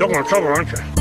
You're going to trouble, aren't you?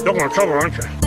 You're going to trouble, aren't you?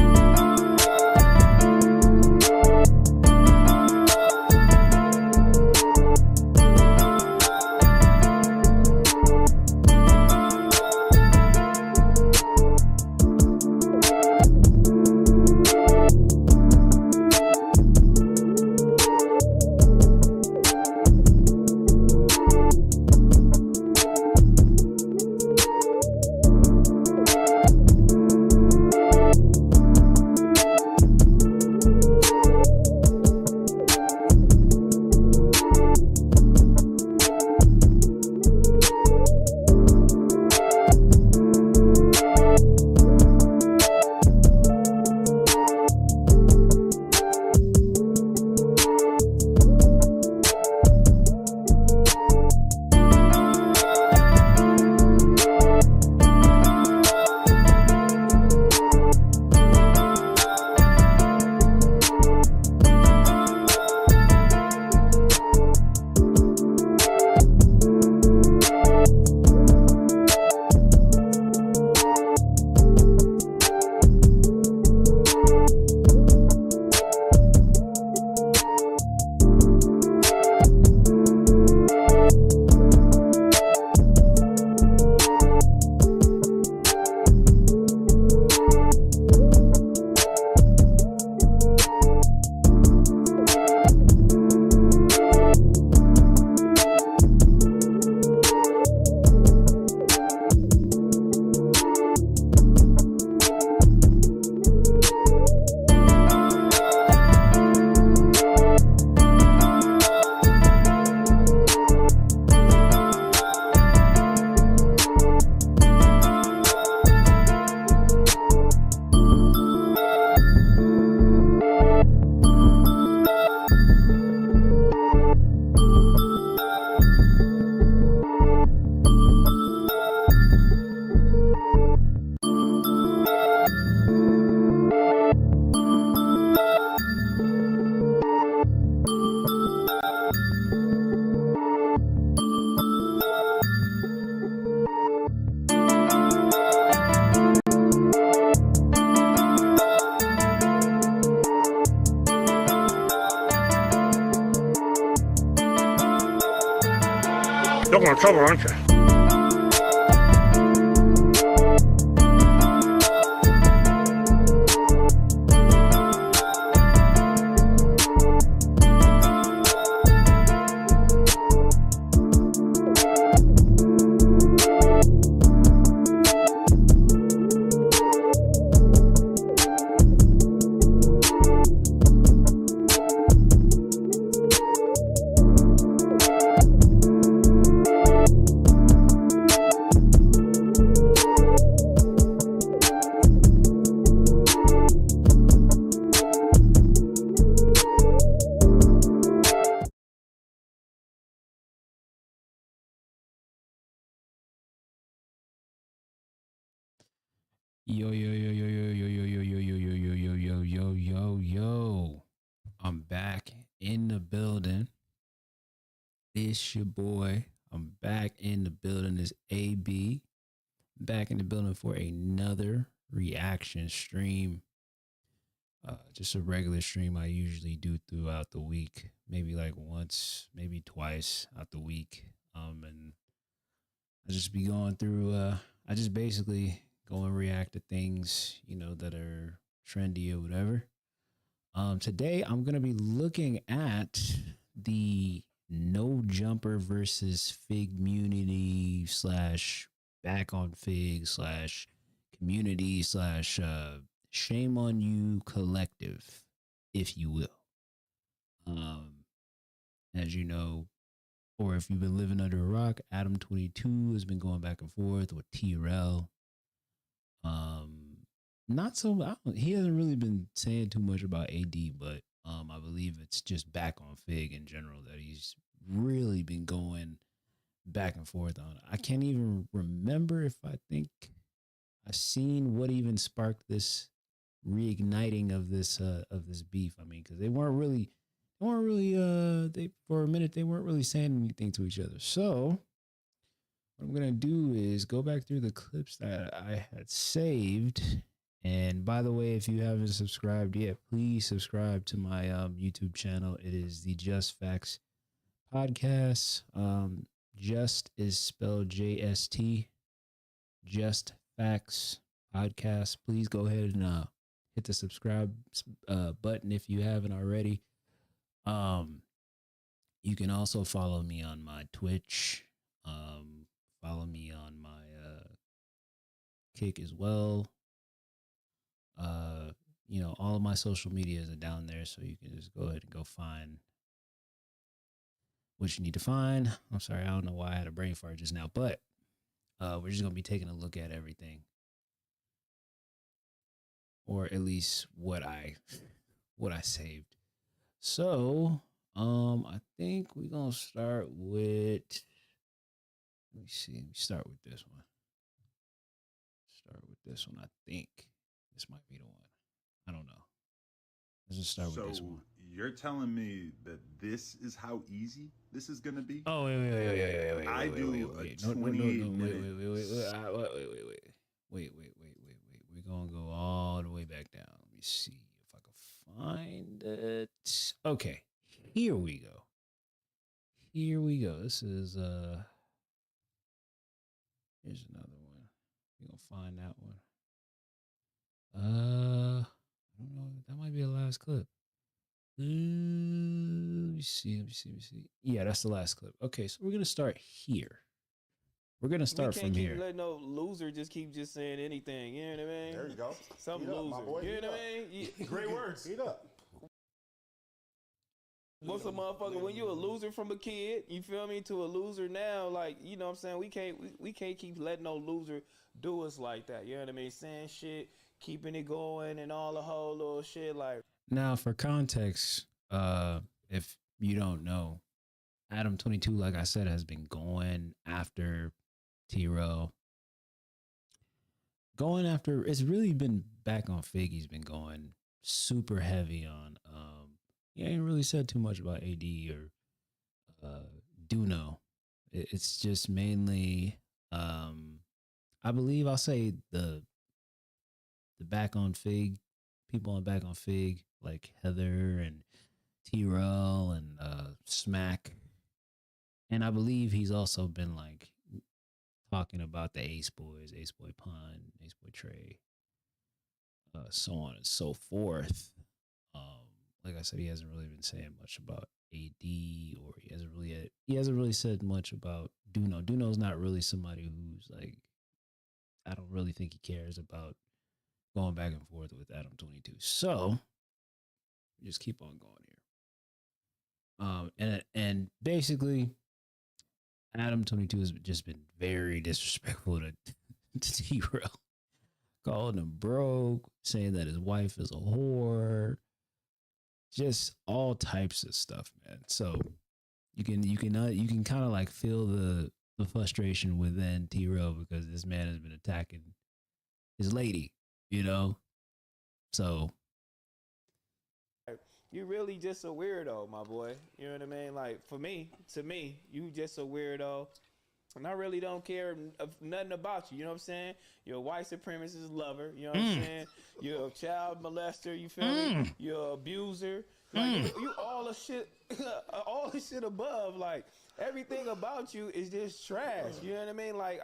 You're going to trouble, aren't you? Yo, yo, yo, yo, yo, yo, yo, yo, yo, yo, yo, yo, yo, yo, yo, yo, yo. I'm back in the building. It's your boy. I'm back in the building. It's AB. Back in the building for another reaction stream. Just a regular stream I usually do throughout the week. Maybe like once, maybe twice out the week. And I just be going through, I just basically go and react to things, that are trendy or whatever. Today I'm gonna be looking at the No Jumper versus fIGGMUNITY slash back on Fig slash community slash shame on you collective, if you will. As you know, or if you've been living under a rock, Adam 22 has been going back and forth with TRL. Not so. He hasn't really been saying too much about AD, but I believe it's just back on Fig in general that he's really been going back and forth on. I can't even remember if I think I've seen what even sparked this reigniting of this beef. I mean, because they for a minute they weren't really saying anything to each other. So what I'm gonna do is go back through the clips that I had saved. And by the way, if you haven't subscribed yet, please subscribe to my YouTube channel. It is the Just Facts Podcast. Just is spelled JST. Just Facts Podcast. Please go ahead and hit the subscribe button if you haven't already. You can also follow me on my Twitch. Follow me on my Kick as well. All of my social medias are down there, so you can just go ahead and go find what you need to find. I'm sorry, I don't know why I had a brain fart just now, but we're just gonna be taking a look at everything, or at least what I saved. So, I think we're gonna start with. Let me see. Let me start with this one. I think this might be the one. I don't know. Let's just start with this one. You're telling me that this is how easy this is gonna be? Oh wait. Wait. We're gonna go all the way back down. Let me see if I can find it. Okay, here we go. This is here's another one. We're gonna find that one. I don't know. That might be the last clip. Let me see. Yeah, that's the last clip. Okay, so we're gonna start here. We're gonna start from here. We can't keep letting no loser just saying anything. You know what I mean? There you go. Some Eat loser. up, my boy. You know what I mean? Great words. Eat up. What's a motherfucker? When you a loser from a kid, you feel me, to a loser now, like, you know what I'm saying? We can't keep letting no loser do us like that. You know what I mean? Saying shit, keeping it going, and all the whole little shit. Like, now for context, if you don't know, Adam 22, like I said, has been going after T-Row. It's really been back on Fig. He's been going super heavy on. He ain't really said too much about AD or Duno. It's just mainly, I believe I'll say the back on Fig, people on back on Fig, like Heather and T-Rel and Smack. And I believe he's also been like talking about the Ace Boys, Ace Boy Pun, Ace Boy Trey, so on and so forth. Like I said, he hasn't really been saying much about AD, or he hasn't really said much about Duno. Duno's not really somebody who's like, I don't really think he cares about going back and forth with Adam 22. So just keep on going here. And basically, Adam 22 has just been very disrespectful to T-Rail, calling him broke, saying that his wife is a whore, just all types of stuff, man. So you can kind of like feel the frustration within T-Rail, because this man has been attacking his lady, you know. So you really just a weirdo, my boy. You know what I mean? Like, to me, you just a weirdo. And I really don't care nothing about you. You know what I'm saying? You're a white supremacist lover. You know what I'm saying? You're a child molester. You feel me? You're an abuser. Like, you all the shit, all the shit above. Like, everything about you is just trash. You know what I mean? Like,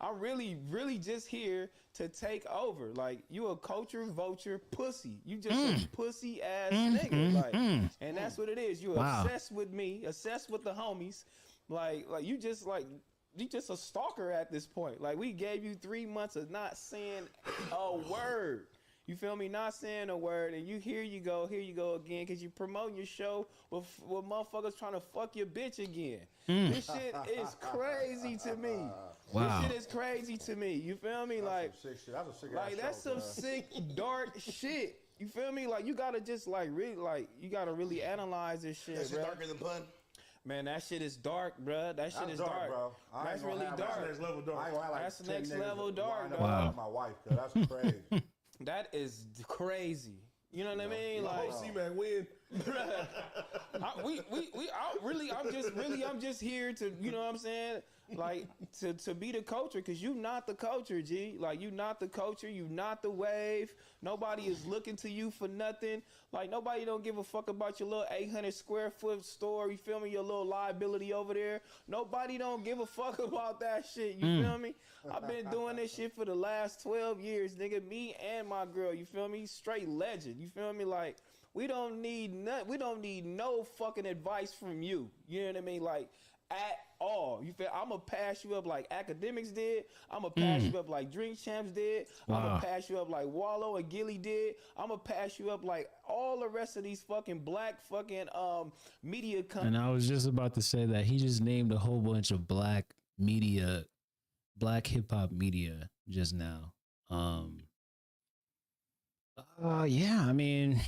I'm really just here to take over. Like, you a culture vulture pussy. You just a pussy ass nigga. Like, and that's what it is. You obsessed with me, obsessed with the homies. Like you just a stalker at this point. Like, we gave you 3 months of not saying a word. You feel me? Not saying a word, and here you go again, because you promoting your show with motherfuckers trying to fuck your bitch again. This shit is crazy to me. Wow. This shit is crazy to me. You feel me? That's some sick, dark shit. You feel me? Like, you gotta just you gotta really analyze this shit, That's bro. darker than Pun. Man, that shit is dark, bro. That shit is dark, bro. That's really dark. That's next level dark. That's next level dark, dog. Wow. My wife, though. That's crazy. That is crazy. You know what I mean? Like, C-Mac win. I'm just here to, you know what I'm saying? Like, to be the culture, because you not the culture, G. Like, you not the culture, you not the wave. Nobody is looking to you for nothing. Like, nobody don't give a fuck about your little 800 square foot store. You feel me? Your little liability over there. Nobody don't give a fuck about that shit. You feel me? I've been doing this shit for the last 12 years, nigga. Me and my girl, you feel me? Straight legend. You feel me? Like, we don't need no fucking advice from you. You know what I mean? Like, at all. You feel? I'm gonna pass you up like Academics did. I'm gonna pass you up like Drink Champs did. I'm gonna pass you up like Wallow and Gilly did. I'm gonna pass you up like all the rest of these fucking black fucking media companies. And I was just about to say that he just named a whole bunch of black hip hop media just now. Yeah, I mean,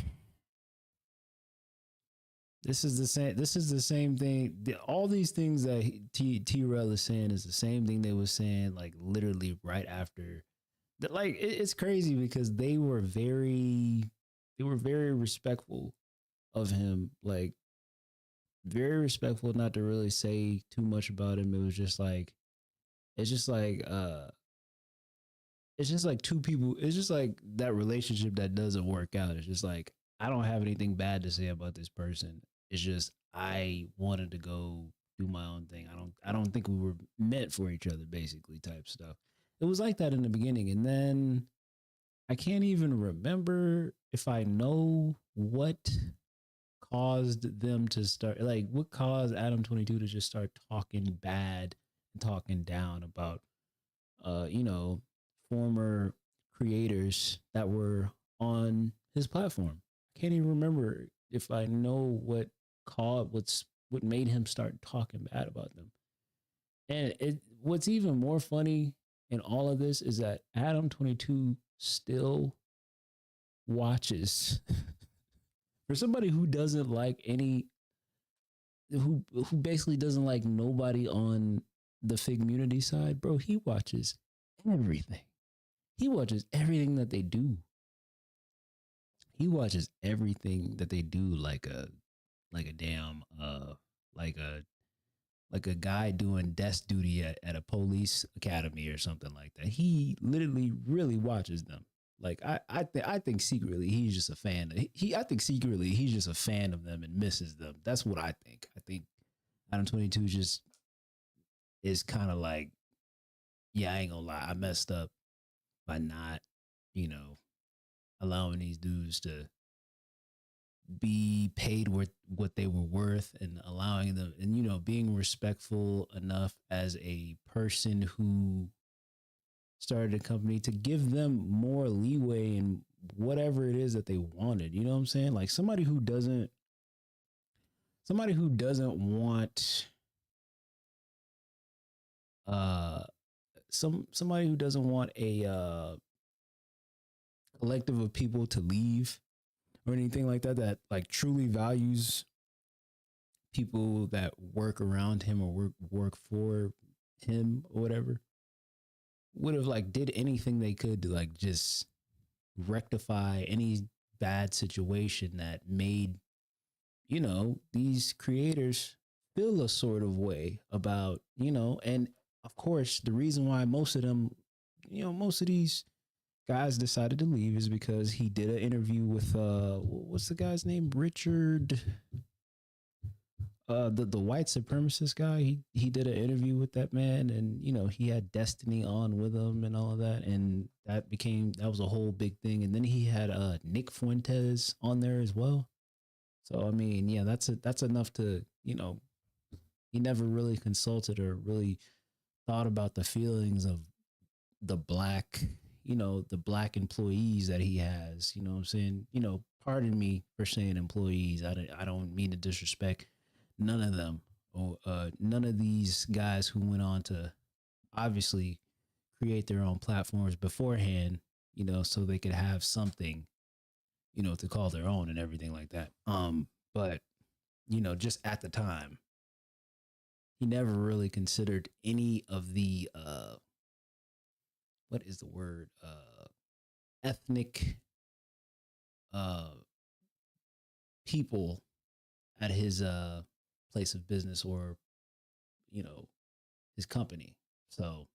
this is the same thing. All these things that T-Rail is saying is the same thing they were saying, like, literally right after. Like, it's crazy, because they were very respectful of him, like, very respectful, not to really say too much about him. It was just like, it's just like two people. It's just like that relationship that doesn't work out. It's just like, I don't have anything bad to say about this person. It's just, I wanted to go do my own thing. I don't think we were meant for each other, basically, type stuff. It was like that in the beginning. And then I can't even remember if I know what caused them to start, like, what caused Adam 22 to just start talking bad and talking down about, former creators that were on his platform. I can't even remember if I know what made him start talking bad about them. And what's even more funny in all of this is that Adam 22 still watches. For somebody who doesn't like who basically doesn't like nobody on the fIGGMUNITY side, bro, he watches everything. He watches everything that they do. He watches everything that they do, like a guy doing desk duty at a police academy or something like that. He literally really watches them. Like, I think secretly he's just a fan. I think secretly he's just a fan of them and misses them. That's what I think. Adam 22 just is kind of like, yeah, I ain't gonna lie, I messed up by not, you know, allowing these dudes to be paid what they were worth and allowing them, and, you know, being respectful enough as a person who started a company to give them more leeway in whatever it is that they wanted. You know what I'm saying? Like somebody who doesn't want somebody who doesn't want a collective of people to leave or anything like that, that like truly values people that work around him or work for him or whatever, would have like did anything they could to like just rectify any bad situation that made, you know, these creators feel a sort of way about, you know. And of course the reason why most of them, you know, most of these guys decided to leave is because he did an interview with what's the guy's name, Richard, the white supremacist guy. He did an interview with that man, and, you know, he had Destiny on with him and all of that, and that was a whole big thing. And then he had Nick Fuentes on there as well. So I mean, yeah, that's enough to, you know, he never really consulted or really thought about the feelings of the black, you know, the black employees that he has. You know what I'm saying? You know, pardon me for saying employees. I don't mean to disrespect none of them, or none of these guys who went on to obviously create their own platforms beforehand, you know, so they could have something, you know, to call their own and everything like that. But, you know, just at the time, he never really considered any of the what is the word? Ethnic people at his place of business, or, you know, his company. So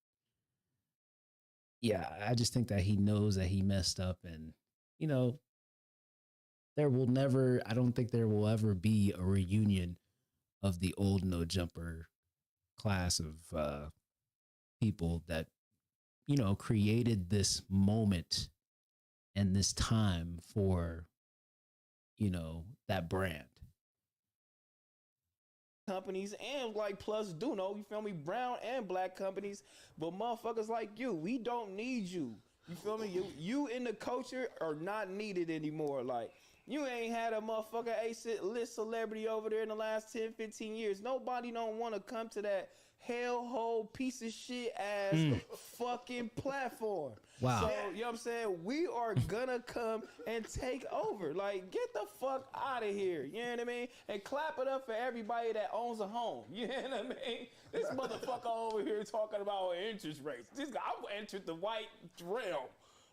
yeah, I just think that he knows that he messed up, and, you know, I don't think there will ever be a reunion of the old No Jumper class of people that, you know, created this moment and this time for, you know, that brand. Companies and like plus do know, you feel me, brown and black companies, but motherfuckers like we don't need you. You feel me? You in the culture are not needed anymore. Like, you ain't had a motherfucker A-list celebrity over there in the last 10, 15 years. Nobody don't want to come to that hellhole piece of shit ass fucking platform. Wow. So, you know what I'm saying? We are gonna come and take over. Like, get the fuck out of here. You know what I mean? And clap it up for everybody that owns a home. You know what I mean? This motherfucker over here talking about interest rates. This guy, I've entered the white realm.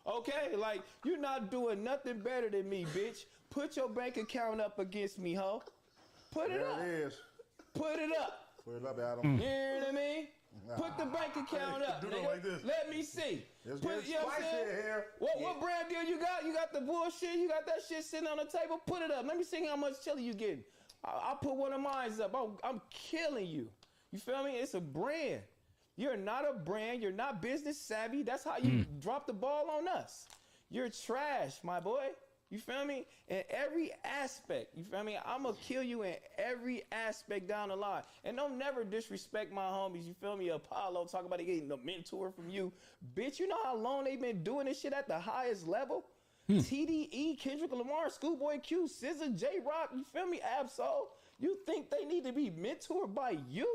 Okay? Like, you're not doing nothing better than me, bitch. Put your bank account up against me, ho. Put it up. There it is. Put it up. Put it up, Adam. You know what I mean? Put the bank account up, Do it nigga. like this. Let me see. Let's Put, get you know what I'm spicy saying? in here. What brand deal you got? You got the bullshit? You got that shit sitting on the table? Put it up. Let me see how much chili you getting. I'll put one of mine up. I'm killing you. You feel me? It's a brand. You're not a brand. You're not business savvy. That's how you drop the ball on us. You're trash, my boy. You feel me? In every aspect. You feel me? I'm going to kill you in every aspect down the line. And don't never disrespect my homies. You feel me? Apollo, talk about getting a mentor from you. Bitch, you know how long they been doing this shit at the highest level? TDE, Kendrick Lamar, Schoolboy Q, SZA, J-Rock, you feel me? Absol. You think they need to be mentored by you?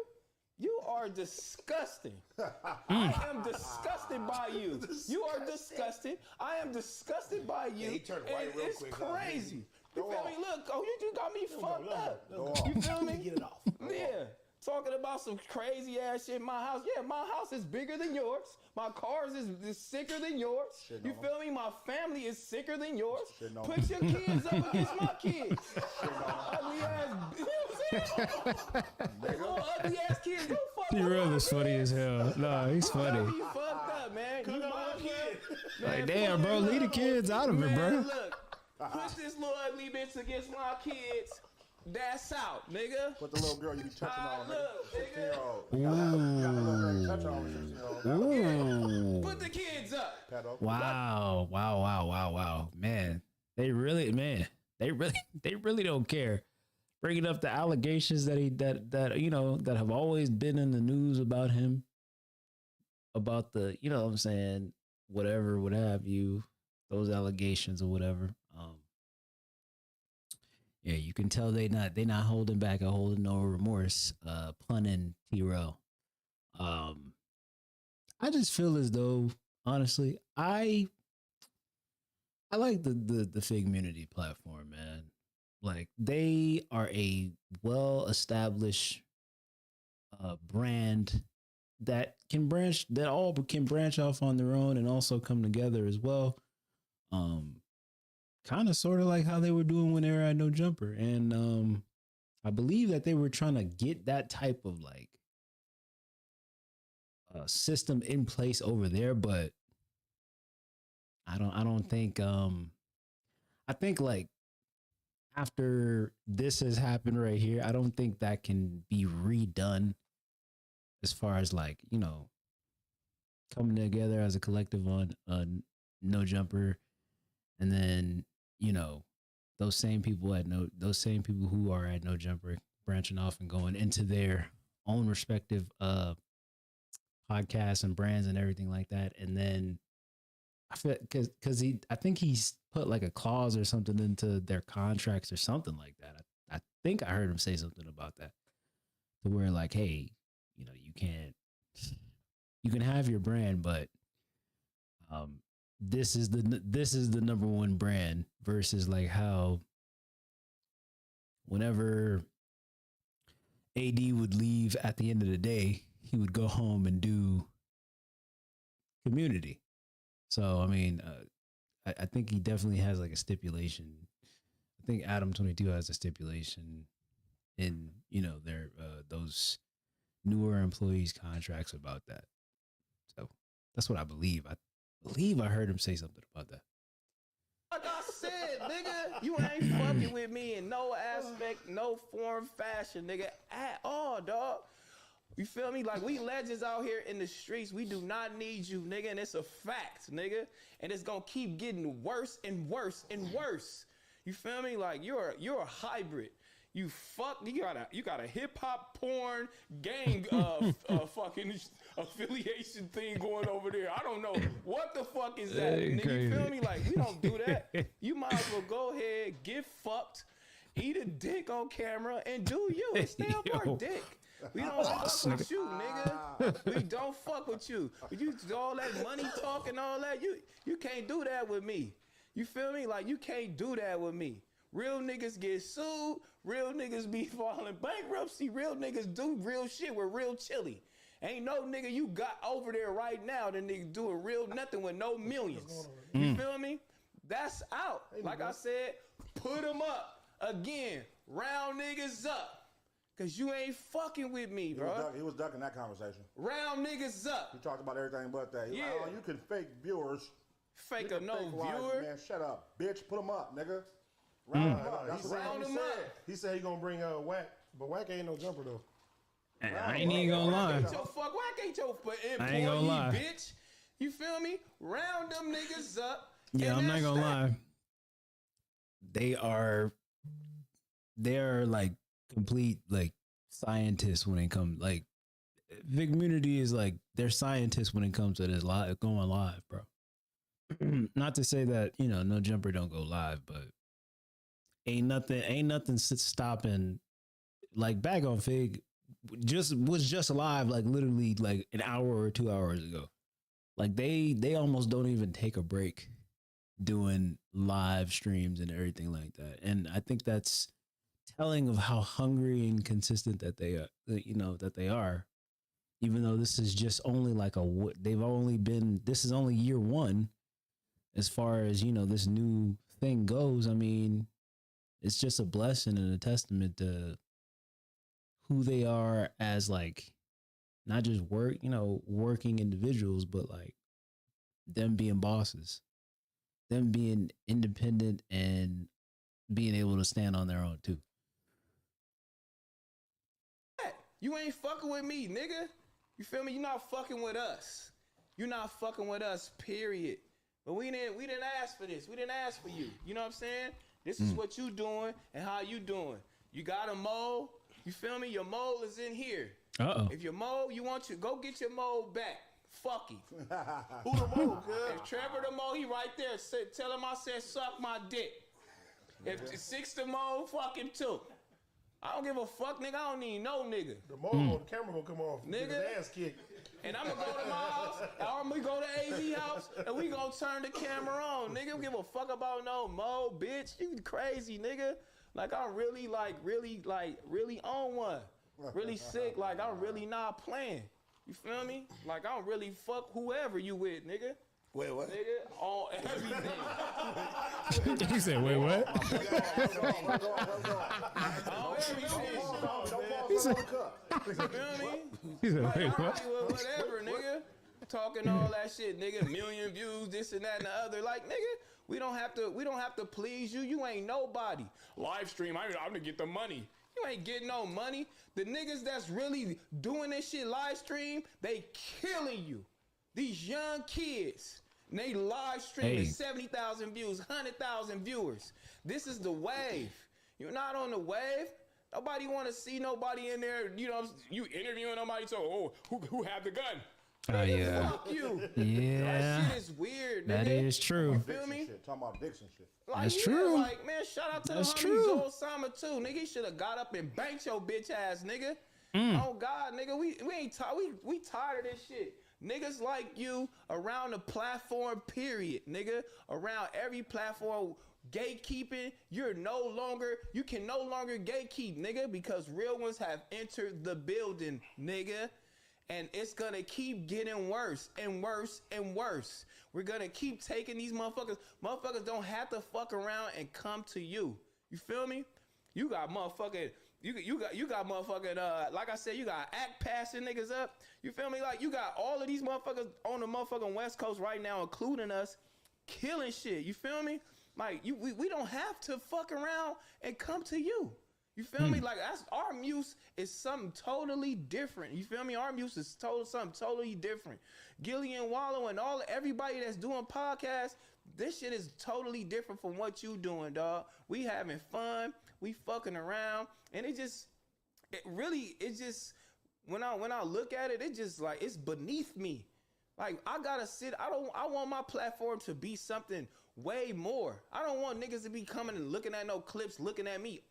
You are disgusting. I am disgusted by you. You are disgusted. I am disgusted by you. he turned white And real it's quick. crazy. You Go feel off. me? Look, you just got me fucked up. Go off. You feel me? Get it off. Yeah. Talking about some crazy ass shit in my house. Yeah, my house is bigger than yours. My cars is sicker than yours. Shitting You on feel me? My family is sicker than yours. Shitting on Put your kids up against my kids. Ugly ass, you know what I'm saying? Little ugly ass kids. Go fuck with T-Real my is funny kids. as hell. Nah, he's funny. You fucked up, man. You my kid. Like, damn, bro, leave the kids out of it, bro. Look, put this little ugly bitch against my kids. That's out, nigga. What the little girl you be touching on, look, nigga? 16-year-old. Ooh. You got a little girl you touch on, 16-year-old. Ooh. Put the kids up. Pedo. Wow. Man, they really don't care. Bringing up the allegations that that have always been in the news about him, about the, you know what I'm saying, whatever, what have you, those allegations or whatever. Yeah, you can tell they not holding back or holding no remorse, punning T-Rail. I just feel as though, honestly, I like the fIGGMUNITY platform, man. Like, they are a well-established brand that all can branch off on their own and also come together as well. Kind of sort of like how they were doing when they were at No Jumper. And I believe that they were trying to get that type of like system in place over there, but I don't think I think like after this has happened right here, I don't think that can be redone as far as like, you know, coming together as a collective on No Jumper, and then, you know, those same people who are at No Jumper branching off and going into their own respective podcasts and brands and everything like that. And then I feel because I think he's put like a clause or something into their contracts or something like that. I think I heard him say something about that, to where like, hey, you know, you can have your brand, but this is the number one brand, versus like how whenever AD would leave at the end of the day, he would go home and do Community. So I mean, I think he definitely has like a stipulation. I think Adam 22 has a stipulation in, you know, their those newer employees' contracts about that. So that's what I believe. I believe I heard him say something about that. Like I said, nigga, you ain't fucking with me in no aspect, no form, fashion, nigga, at all, dog. You feel me? Like, we legends out here in the streets. We do not need you, nigga, and it's a fact, nigga. And it's gonna keep getting worse and worse and worse. You feel me? Like, you're a hybrid. You got a hip hop porn gang fucking affiliation thing going over there. I don't know what the fuck is that, nigga. You feel me? Like, we don't do that. You might as well go ahead, get fucked, eat a dick on camera, and do you, and stay up our dick. We don't fuck with you, nigga. We don't fuck with you. You do all that money talk and all that. You can't do that with me. You feel me? Like, you can't do that with me. Real niggas get sued. Real niggas be filing bankruptcy. Real niggas do real shit with real chili. Ain't no nigga you got over there right now that nigga doing real nothing with no millions. You feel me? That's out. Like I said, put them up. Again, round niggas up. Cause you ain't fucking with me, bro. He was ducking that conversation. Round niggas up. He talked about everything but that. He Yeah. like, oh, you can fake viewers. Fake a no viewer. Man, shut up, bitch. Put them up, nigga. Round them up. That's what Round he them said. up. He said he gonna bring Wack, but Wack ain't no jumper though. I ain't even gonna lie. Whack ain't your employee, I ain't gonna lie. bitch. You feel me? Round them niggas up. Yeah, I'm not that's gonna that. lie. They're like complete like scientists when it comes, like, fIGGMUNITY is like, they're scientists when it comes to this live, going live, bro. Not to say that, you know, No Jumper don't go live, but ain't nothing stopping. Like, back on Fig was just live like literally like an hour or 2 hours ago. Like, they almost don't even take a break doing live streams and everything like that. And I think that's telling of how hungry and consistent that they are, you know, that they are. Even though this is just only like this is only year one as far as, you know, this new thing goes. I mean, it's just a blessing and a testament to who they are as, like, not just working individuals, but like them being bosses, them being independent and being able to stand on their own too. You ain't fucking with me, nigga. You feel me? You not fucking with us. You not fucking with us, period. But we didn't ask for this. We didn't ask for you. You know what I'm saying? This is what you doing and how you doing. You got a mole. You feel me? Your mole is in here. Uh-oh. If your mole, you want to go get your mole back. Fuck him. Who the mole, cuz? If Trevor the mole, he right there. Tell him I said suck my dick. If Six the mole, fuck him too. I don't give a fuck, nigga. I don't need no nigga. The mole on the camera gonna come off. Nigga. Get his ass kicked. And I'm gonna go to my house, or we go to AZ house, and we gonna turn the camera on. Nigga, don't give a fuck about no mole, bitch. You crazy, nigga. Like, I'm really on one. Really sick. Like, I'm really not playing. You feel me? Like, I don't really fuck whoever you with, nigga. Wait, what? Nigga, on everything. He said, wait, what? On everything. He said, You feel me? he said, Like, wait, I'm what? Hollywood, whatever, nigga. Talking all that shit, nigga. Million views, this and that and the other. Like, nigga, we don't have to please you. You ain't nobody. Live stream, I'm gonna get the money. You ain't getting no money. The niggas that's really doing this shit live stream, they killing you. These young kids, and they live streaming Hey. 70,000 views, 100,000 viewers. This is the wave. You're not on the wave. Nobody want to see nobody in there. You know, you interviewing somebody. So, who had the gun? Oh, Nigga, yeah. fuck you. Yeah. That shit is weird. That nigga. is true. Feel me? Shit, talking about dicks and shit. Like, That's yeah, true. Like, man, shout out to That's the true. homies Osama too. Nigga, he should have got up and banked your bitch ass, nigga. Oh God, nigga, we ain't we tired of this shit. Niggas like you around the platform, period, nigga. Around every platform, gatekeeping. You can no longer gatekeep, nigga, because real ones have entered the building, nigga. And it's gonna keep getting worse and worse and worse. We're gonna keep taking these motherfuckers. Motherfuckers don't have to fuck around and come to you. You feel me? You got motherfucking, you got motherfucking, like I said, you got act passing niggas up. You feel me? Like, you got all of these motherfuckers on the motherfucking West Coast right now, including us, killing shit. You feel me? Like, we don't have to fuck around and come to you. You feel me? Like, that's our muse is something totally different. You feel me? Our muse is something totally different. Gillian Wallow and everybody that's doing podcasts, this shit is totally different from what you doing, dog. We having fun, we fucking around, and it's just when I look at it, it just like it's beneath me. Like, I want my platform to be something way more. I don't want niggas to be coming and looking at no clips, looking at me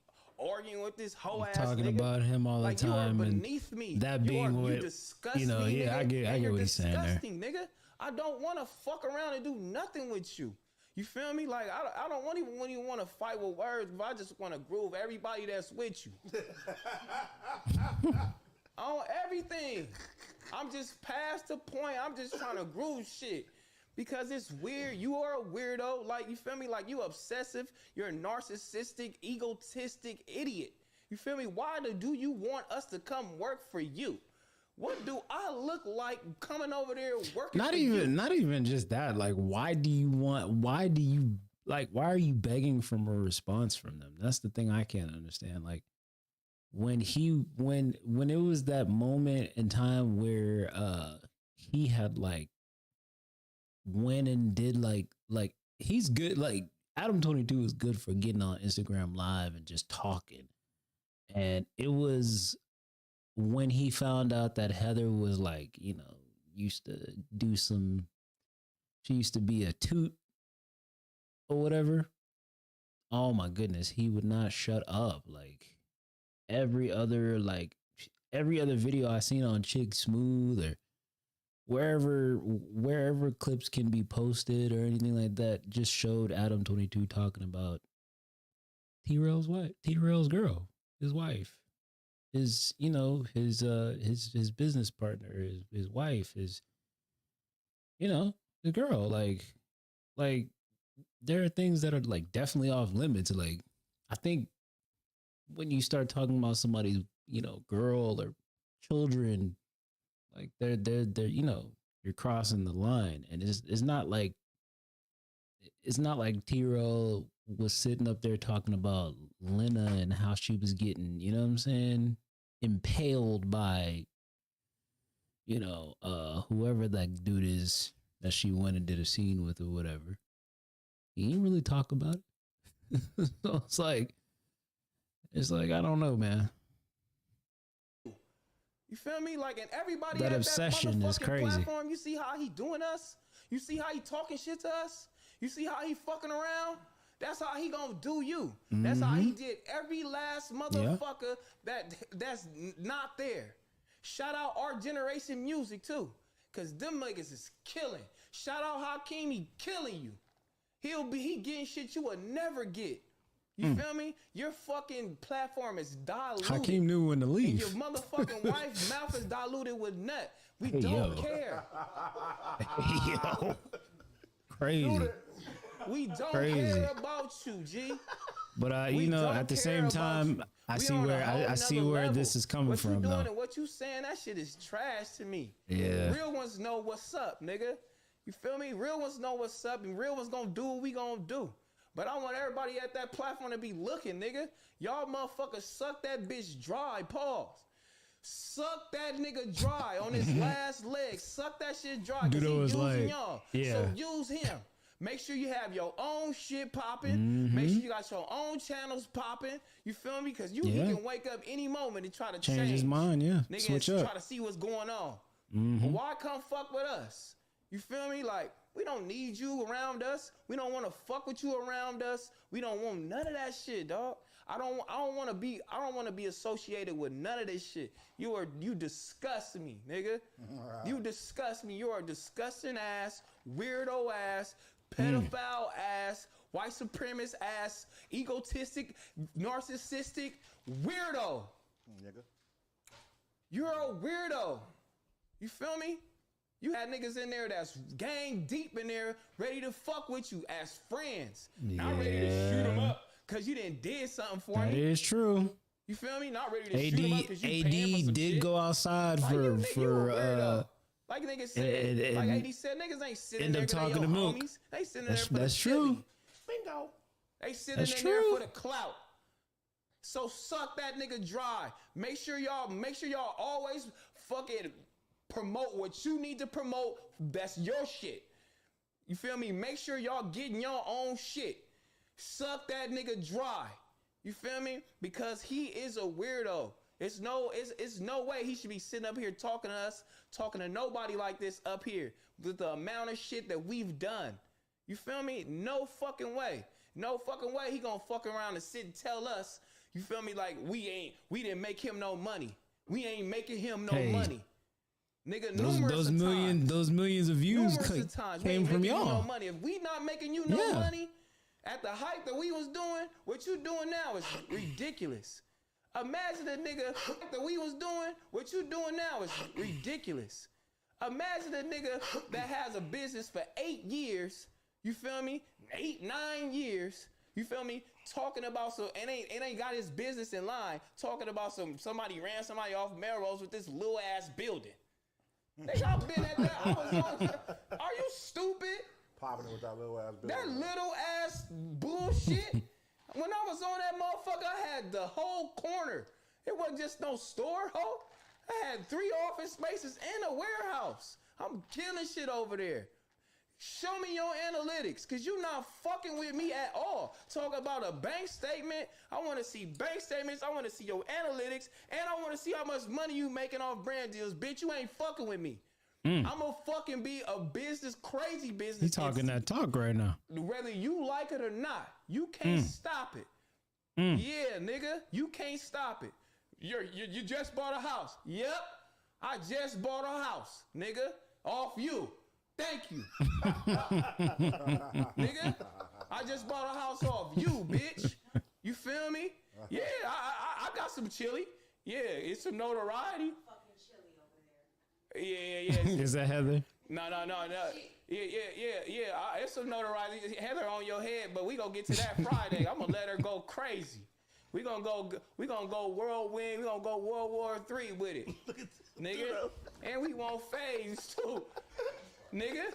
arguing with this whole ass Talking nigga. about him all the Like, time. you are and beneath me. that being you what, disgust you know, me, yeah, nigga, I get and you're what he's saying there. disgusting, nigga. I don't want to fuck around and do nothing with you. You feel me? Like, I don't even want to fight with words, but I just want to groove everybody that's with you. On everything. I'm just past the point. I'm just trying to groove shit. Because it's weird. You are a weirdo. Like, you feel me? Like, you obsessive. You're a narcissistic, egotistic idiot. You feel me? Why do you want us to come work for you? What do I look like coming over there working Not for you? even just that. Like, why are you begging for a response from them? That's the thing I can't understand. Like, when it was that moment in time where he had like went and did like he's good. Like, Adam 22 is good for getting on Instagram Live and just talking. And it was when he found out that Heather was like, you know, she used to be a toot or whatever. Oh my goodness, he would not shut up. Like, every other video I seen on Chick Smooth or wherever clips can be posted or anything like that just showed Adam 22 talking about T-Rail's girl, his wife, his business partner, his wife, the girl. Like there are things that are like definitely off limits. Like, I think when you start talking about somebody's, girl or children, like they're you're crossing the line. And it's not like T-Rail was sitting up there talking about Lena and how she was getting, you know what I'm saying, impaled by, you know, whoever that dude is that she went and did a scene with or whatever. He didn't really talk about it. So it's like, I don't know, man. You feel me? Like, and everybody That at obsession that is motherfucking crazy. platform, you see how he doing us? You see how he talking shit to us? You see how he fucking around? That's how he gonna do you. That's how he did every last motherfucker that's not there. Shout out Our Generation Music too, cause them niggas is killing. Shout out Hakeem, he killing you. He getting shit you will never get. You feel me? Your fucking platform is diluted. Hakeem knew when to And leave. your motherfucking wife's mouth is diluted with nut. We Hey, don't yo. care. Yo. Crazy. We don't Crazy. care about you, G. But We you know, don't at the care same about time, you. I We see on a where whole I see nother where level. this is coming what from, you doing though. and what you saying, that shit is trash to me. Yeah. Real ones know what's up, nigga. You feel me? Real ones know what's up, and real ones gonna do what we gonna do. But I want everybody at that platform to be looking, nigga. Y'all motherfuckers suck that bitch dry. Pause. Suck that nigga dry on his last leg. Suck that shit dry. Cause Dude he was using like, y'all. yeah. So use him. Make sure you have your own shit popping. Make sure you got your own channels popping. You feel me? Because he can wake up any moment and try to Change his mind, yeah. Nigga, Switch and up. try to see what's going on. But why come fuck with us? You feel me? Like, we don't need you around us. We don't want to fuck with you around us. We don't want none of that shit, dog. I don't want to be associated with none of this shit. You disgust me, nigga. You disgust me. You are a disgusting ass, weirdo ass, pedophile ass, white supremacist ass, egotistic, narcissistic weirdo. Nigga. You're a weirdo. You feel me? You had niggas in there that's gang deep in there, ready to fuck with you as friends. Not ready to shoot them up because you did something for That me. is true. You feel me? Not ready to shoot them up because you paying for AD some did shit. go outside Like, you a weirdo. for like niggas said, and- like AD said, niggas ain't sitting end there up 'cause they talking your to Milk. homies. They sitting That's- there for that's the true. chili. Bingo. They sitting That's in there true. for the clout. So suck that nigga dry. Make sure y'all always fucking promote what you need to promote. That's your shit. You feel me? Make sure y'all getting your own shit. Suck that nigga dry. You feel me? Because he is a weirdo. It's no way he should be sitting up here talking to us, talking to nobody like this up here with the amount of shit that we've done. You feel me? No fucking way. No fucking way he gonna fuck around and sit and tell us, you feel me, like we didn't make him no money. We ain't making him no Hey. money. Nigga, those millions of views came from y'all. y'all. No money. If we not making you no Yeah. money at the height that we was doing, what you doing now is ridiculous. Imagine a nigga that we was doing, what you doing now is ridiculous. Imagine a nigga that has a business for 8 years, you feel me? 8, 9 years, you feel me? Talking about it ain't got his business in line, talking about somebody ran somebody off Melrose with this little ass building. Nigga, I've been at that. Are you stupid? Popping it with that little ass That building. little ass bullshit. When I was on that motherfucker, I had the whole corner. It wasn't just no store, ho. I had 3 office spaces and a warehouse. I'm killing shit over there. Show me your analytics, cause you not fucking with me at all. Talk about a bank statement. I want to see bank statements. I want to see your analytics, and I want to see how much money you making off brand deals. Bitch, you ain't fucking with me. I'm gonna fucking be a crazy business. He talking that talk right now. Whether you like it or not, you can't stop it. Yeah, nigga, you can't stop it. You just bought a house. Yep, I just bought a house, nigga, off you. Thank you. Nigga, I just bought a house off you, bitch. You feel me? Yeah, I got some chili. Yeah, it's some notoriety. Yeah. Is that Heather? No. Yeah. It's some notoriety. Heather on your head, but we gonna get to that Friday. I'm gonna let her go crazy. We gonna go whirlwind. We gonna go World War III with it, nigga. And we want phase too, nigga.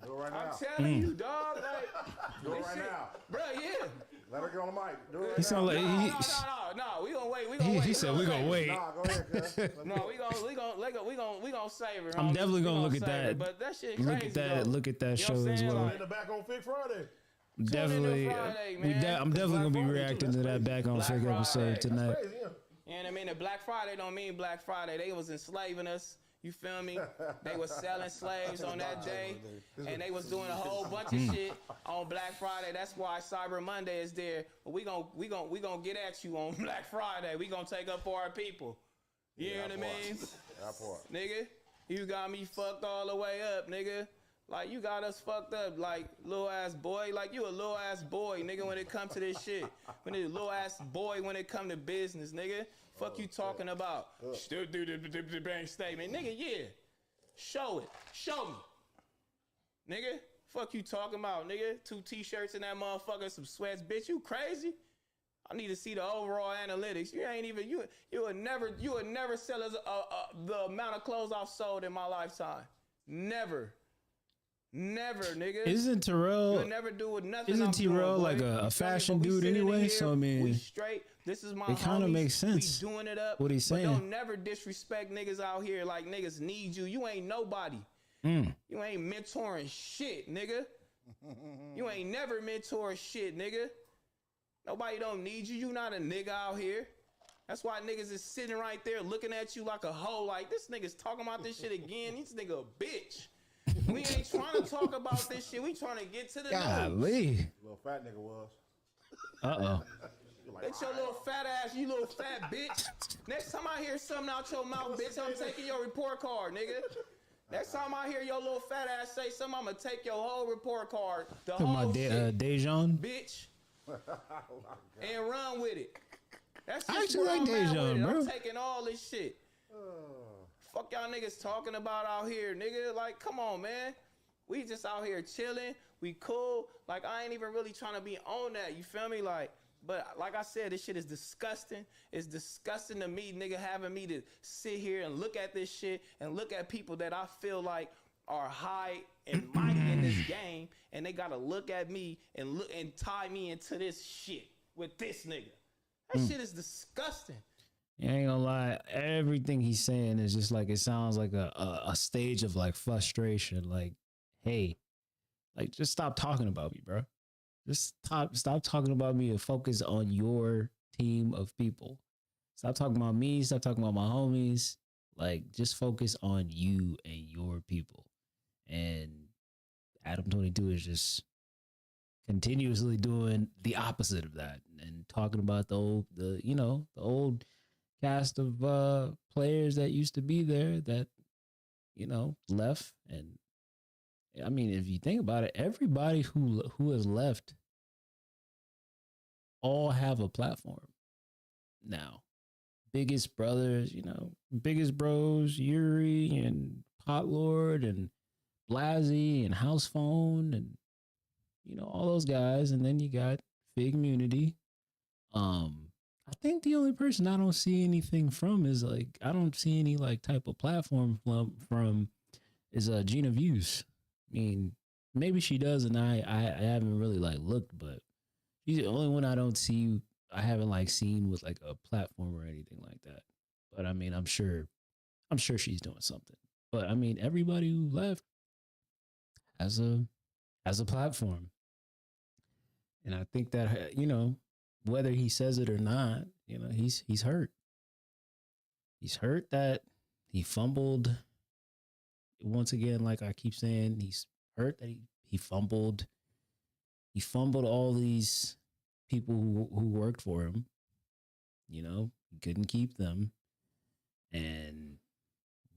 Do it right I'm now. telling you, dog. Like, Do it this right shit, now. bro. Yeah. Let her get on the mic. Do it right He sound like No. We gonna wait. We gonna wait. he said we gonna wait. Nah, go ahead, cuz. No, we gonna save her. I'm homie. definitely We gonna look at save her. that. But that shit Look crazy. at that. though. Look at that You know what show I'm as saying? well. Like, In the back on Fig Friday. Definitely. Friday, man. I'm definitely gonna be Black Friday, reacting too. to that back on Black Fig Friday. episode That's tonight. Crazy, yeah. You know what I mean? The Black Friday don't mean Black Friday. They was enslaving us. You feel me? They was selling slaves on that day, and they was doing a whole bunch of shit on Black Friday. That's why Cyber Monday is there. But we gonna get at you on Black Friday. We gonna take up for our people. You know what I mean? That part. Nigga, you got me fucked all the way up, nigga. Like, you got us fucked up, like, little ass boy. Like, you a little ass boy, nigga, when it come to this shit. When you a little ass boy when it come to business, nigga. Fuck you talking about. Still do the bank statement. Nigga, yeah. Show it. Show me. Nigga, fuck you talking about, nigga. 2 t-shirts and that motherfucker, some sweats. Bitch, you crazy? I need to see the overall analytics. You ain't even, you would never sell us the amount of clothes I've sold in my lifetime. Never, nigga. Isn't Terrell? You'll never do with nothing. Isn't I'm doing, Terrell boy. like a You feel me? fashion But we dude sitting in anyway? here, So I mean, we straight. This is my it kinda homies. makes sense We doing it up. what he's But saying. don't never disrespect niggas out here like niggas need you. You ain't nobody. You ain't mentoring shit, nigga. You ain't never mentoring shit, nigga. Nobody don't need you. You not a nigga out here. That's why niggas is sitting right there looking at you like a hoe. Like, this nigga's talking about this shit again. This nigga a bitch. We ain't trying to talk about this shit. We trying to get to the news. Golly. Little fat nigga was. Uh-oh. Let your little fat ass, you little fat bitch. Next time I hear something out your mouth, bitch, I'm taking your report card, nigga. Next time I hear your little fat ass say something, I'm gonna take your whole report card, the Talking whole about shit, Dejan. bitch, and run with it. That's I just actually where like I'm at with Dejan, it. bro. I'm taking all this shit. Fuck y'all niggas talking about out here, nigga. Like, come on, man. We just out here chilling. We cool. Like, I ain't even really trying to be on that. You feel me? Like, but like I said, this shit is disgusting. It's disgusting to me, nigga, having me to sit here and look at this shit and look at people that I feel like are high and mighty in this game, and they gotta look at me and look and tie me into this shit with this nigga. That shit is disgusting. I ain't gonna lie, everything he's saying is just like, it sounds like a stage of like frustration. Like, hey, like, just stop talking about me, bro. Just stop talking about me and focus on your team of people. Stop talking about me. Stop talking about my homies. Like, just focus on you and your people. And Adam 22 is just continuously doing the opposite of that and talking about the old cast of players that used to be there that, left. And I mean, if you think about it, everybody who has left all have a platform now. Biggest brothers, biggest bros, Yuri and Potlord and Blasey and House Phone and all those guys. And then you got fIGGMUNITY. I think the only person I don't see anything from is like, I don't see any like type of platform from is Gina Views. I mean, maybe she does, and I haven't really like looked, but she's the only one I don't see. I haven't like seen with like a platform or anything like that. But I mean, I'm sure she's doing something. But I mean, everybody who left has a platform, and I think that whether he says it or not, he's hurt. He's hurt that he fumbled. Once again, like I keep saying, he's hurt that he fumbled. He fumbled all these people who worked for him. He couldn't keep them. And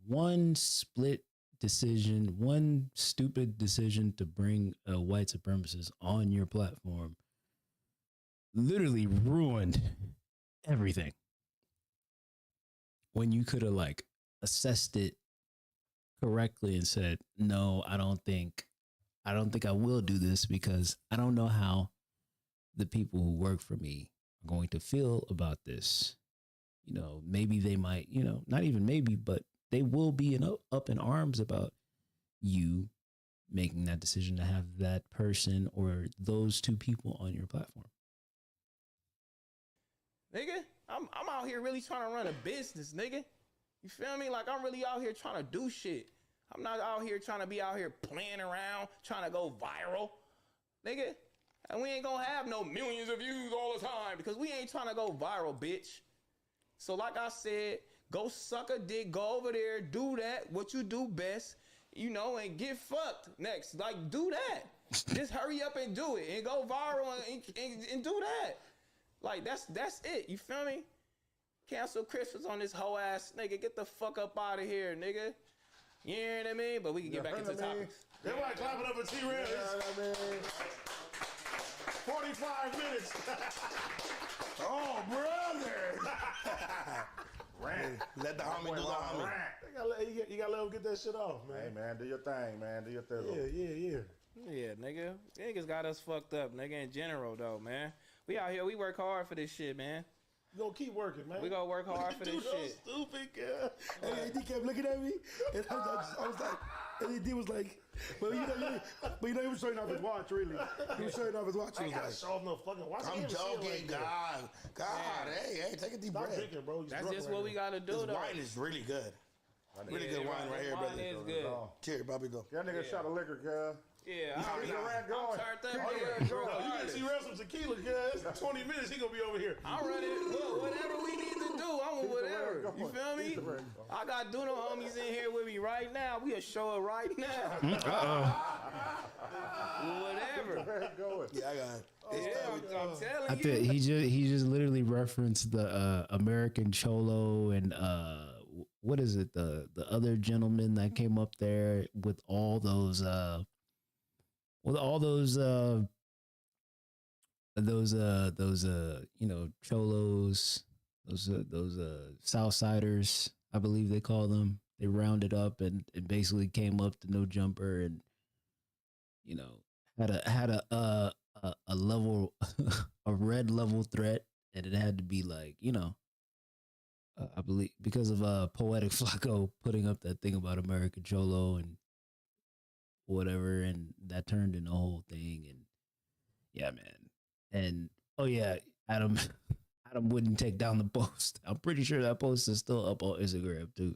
one split decision, one stupid decision to bring a white supremacist on your platform literally ruined everything. When you could have like assessed it correctly and said, no, I don't think I will do this because I don't know how the people who work for me are going to feel about this. Maybe they might, not even maybe, but they will be up in arms about you making that decision to have that person or those two people on your platform. nigga. I'm out here really trying to run a business, nigga. You feel me? Like I'm really out here trying to do shit. I'm not out here trying to be out here playing around, trying to go viral, nigga. And we ain't gonna have no millions of views all the time because we ain't trying to go viral, bitch. So like I said, go suck a dick, go over there, do that, what you do best, you know, and get fucked next. Like, do that. Just hurry up and do it and go viral and do that. Like, that's it. You feel me? Cancel Christmas on this whole ass nigga. Get the fuck up out of here, nigga. You know what I mean? But we can get back into the topics. Everybody clapping up for T-Red. You know what I mean? 45 minutes. Oh, brother. Rant. Let the homie do the homie. You gotta let him get that shit off, man. Hey, man, do your thing, man. Do your thing. Yeah. Yeah, nigga. Niggas got us fucked up, nigga, in general, though, man. We out here, we work hard for this shit, man. You gonna keep working, man. We gonna work hard for this Dude, shit. stupid, girl. And AD kept looking at me, and I was like, and AD was like, but you know, he was showing off his watch, really. He was showing off his watch. He I was gotta like, show off no fucking watch. I'm joking, God, hey, take a deep Stop breath. drinking, bro. He's That's drunk just right what now. we gotta do, This though. wine is really good. Really good wine right here, Wine brother. is good. Cheers, Bobby, go. That nigga shot a liquor, cuz. Yeah, Keep the rant going. turned Keep up the here, rant bro. going. You can see Russ some tequila, cuz. 20 minutes, he gonna be over here. I'm running. Look, whatever we need to do, I'm with whatever. going. You feel Keep me? the rant going. I got Duno homies in here with me right now. We'll show it right now. Whatever. Rant going. Yeah, I got it. Yeah, I'm telling I you. think he just literally referenced the American Cholo and what is it, the other gentleman that came up there with all those you know, cholos, those Southsiders, I believe they call them. They rounded up and basically came up to No Jumper and, you know, had a level a red level threat, and it had to be like, you know, I believe because of Poetic Flacco putting up that thing about American Cholo and whatever, and that turned into a whole thing. And yeah, man. And oh yeah, Adam wouldn't take down the post. I'm pretty sure that post is still up on Instagram too,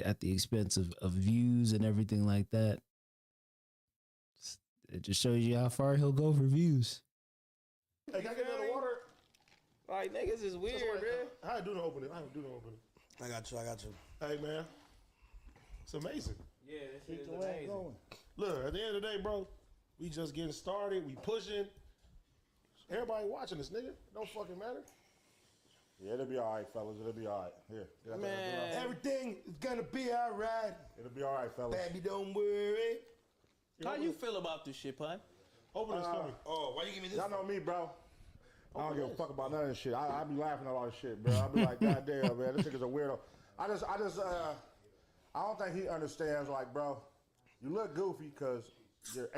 at the expense of views and everything like that. It just shows you how far he'll go for views. Hey, can I get another water? Like, niggas is weird, bro. How do the opening? I got you. Hey, man. It's amazing. Yeah, this shit Keep is the rant amazing. going. Look, at the end of the day, bro, we just getting started. We pushing. Everybody watching this, nigga. Don't fucking matter. Yeah, it'll be all right, fellas. It'll be all right. Here. Get out there, Man. get out there. Everything is gonna be all right. It'll be all right, fellas. Baby, don't worry. How you feel about this shit, Pun? Open this for me. Oh, why you give me this? Y'all know me, bro. I don't give a fuck about none of this shit. I be laughing at all this shit, bro. I be like, God damn, man, this nigga's a weirdo. I don't think he understands, like, bro, you look goofy because you're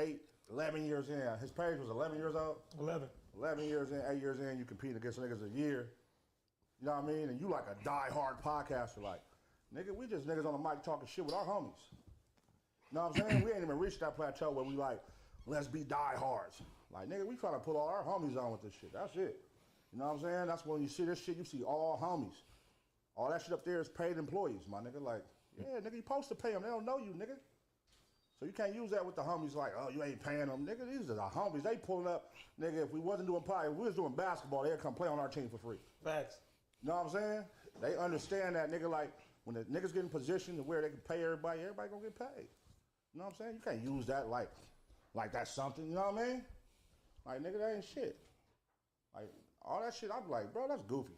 11 years in. His page was 11 years old. 11. 11 years in, 8 years in, you compete against niggas a year. You know what I mean? And you like a die-hard podcaster, like, nigga, we just niggas on the mic talking shit with our homies. You know what I'm saying? We ain't even reached that plateau where we like, let's be diehards. Like, nigga, we trying to put all our homies on with this shit. That's it. You know what I'm saying? That's when you see this shit, you see all homies. All that shit up there is paid employees, my nigga. Like, yeah, nigga, you supposed to pay them. They don't know you, nigga. So you can't use that with the homies like, oh, you ain't paying them. Nigga, these are the homies. They pulling up. Nigga, if we wasn't doing pie, if we was doing basketball, they'd come play on our team for free. Facts. You know what I'm saying? They understand that, nigga, like, when the niggas get in position to where they can pay everybody gonna get paid. You know what I'm saying? You can't use that like that's something, you know what I mean? Like, nigga, that ain't shit. Like, all that shit, I'm like, bro, that's goofy.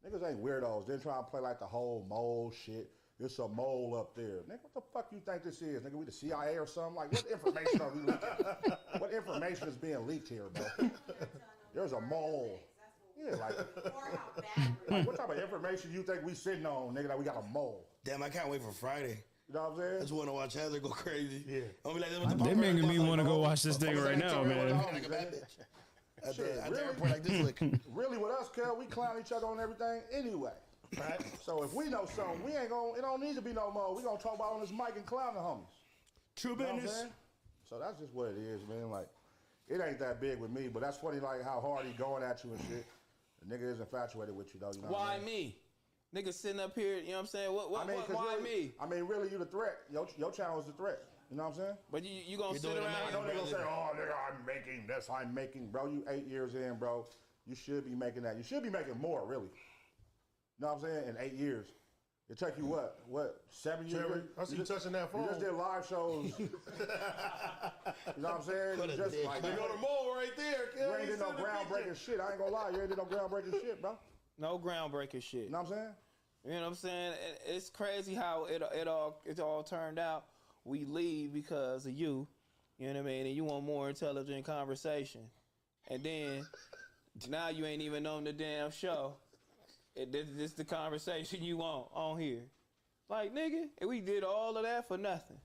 Niggas ain't weirdos. They try to play like the whole mole shit. It's a mole up there. Nigga, what the fuck you think this is? Nigga, we the CIA or something? Like, what information are we leaking? What information is being leaked here, bro? There's a mole. Yeah, like what type of information you think we sitting on, nigga, that we got a mole? Damn, I can't wait for Friday. You know what I'm I saying? just want to watch Heather go crazy. Yeah. I'm be like, They're making me want to go watch this thing right now, man. Like a bad bitch. At the airport like this, like, Really, with us, cuz, we clown each other on everything anyway. Right? So if we know something, we ain't gonna, it don't need to be no more. We gonna talk about on this mic and clown the homies. true You know what I'm business. saying? So that's just what it is, man. Like, it ain't that big with me, but that's funny, like, how hard he going at you and shit. The nigga is infatuated with you though. You know Why what I mean? me? Nigga sitting up here, you know what I'm saying? What, 'Cause why really, me? I mean, really, you the threat. Your channel is the threat. You know what I'm saying? But you gonna sit doing it, around? I know they gonna say, oh, nigga, I'm making this, I'm making. Bro, you 8 years in, bro. You should be making that. You should be making more, really. You know what I'm saying? In 8 years. It took you what, 7 years? Jerry, I see you touching that phone. You just did live shows. You know what I'm saying? You just like, They go to mole right there. you ain't did no groundbreaking shit. I ain't gonna lie. You ain't did no groundbreaking shit, bro. No groundbreaking shit. You know what I'm saying? You know what I'm saying? It's crazy how it all turned out. We leave because of you. You know what I mean? And you want more intelligent conversation. And then now you ain't even on the damn show. This the conversation you want on here. Like, nigga, and we did all of that for nothing.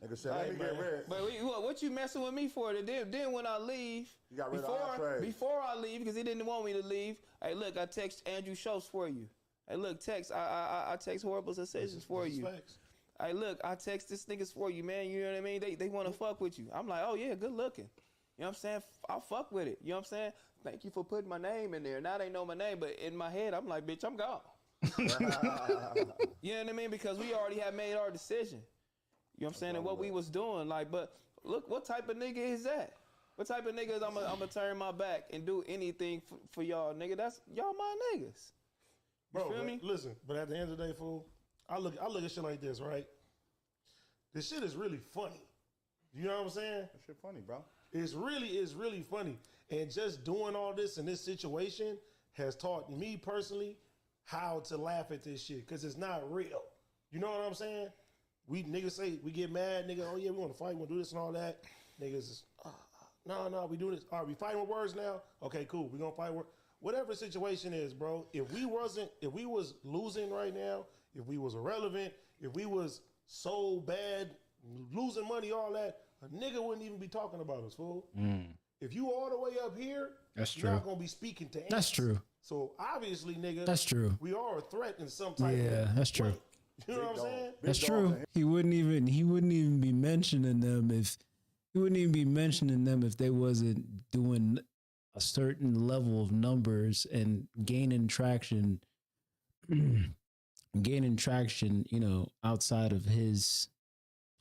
Nigga said, let me get rid. But what you messing with me for? Then when I leave, You got rid of entrees. before I leave, because he didn't want me to leave. Hey, look, I text Andrew Schultz for you. Hey, look, I text Horrible Sensations for you. Facts. Hey, look, I text this niggas for you, man. You know what I mean? They want to fuck with you. I'm like, oh yeah, good looking. You know what I'm saying? I'll fuck with it. You know what I'm saying? Thank you for putting my name in there. Now they know my name, but in my head, I'm like, bitch, I'm gone. You know what I mean? Because we already have made our decision. You know what I'm saying? And what we was doing, like, but look, what type of nigga is that? What type of nigga is I'm gonna turn my back and do anything for y'all, nigga? That's y'all my niggas. You Bro, feel me? listen, but at the end of the day, fool, I look at shit like this, right? This shit is really funny. You know what I'm saying? That shit funny, bro. It's really funny. And just doing all this in this situation has taught me personally how to laugh at this shit, because it's not real. You know what I'm saying? We niggas say, we get mad, nigga, oh yeah, we want to fight, we want to do this and all that. Niggas is, no, we do this. All right, we fighting with words now? Okay, cool, we gonna fight with, whatever the situation is, bro. If we was losing right now, if we was irrelevant, if we was so bad, losing money, all that, a nigga wouldn't even be talking about us, fool. If you all the way up here, That's you're not true. gonna be speaking to ants. That's true. So obviously, nigga, That's true. we are a threat in some type Yeah, of that's true. way. You know what I'm saying? That's Big true. dogs in He wouldn't even be mentioning them if they wasn't doing a certain level of numbers and gaining traction, you know, outside of his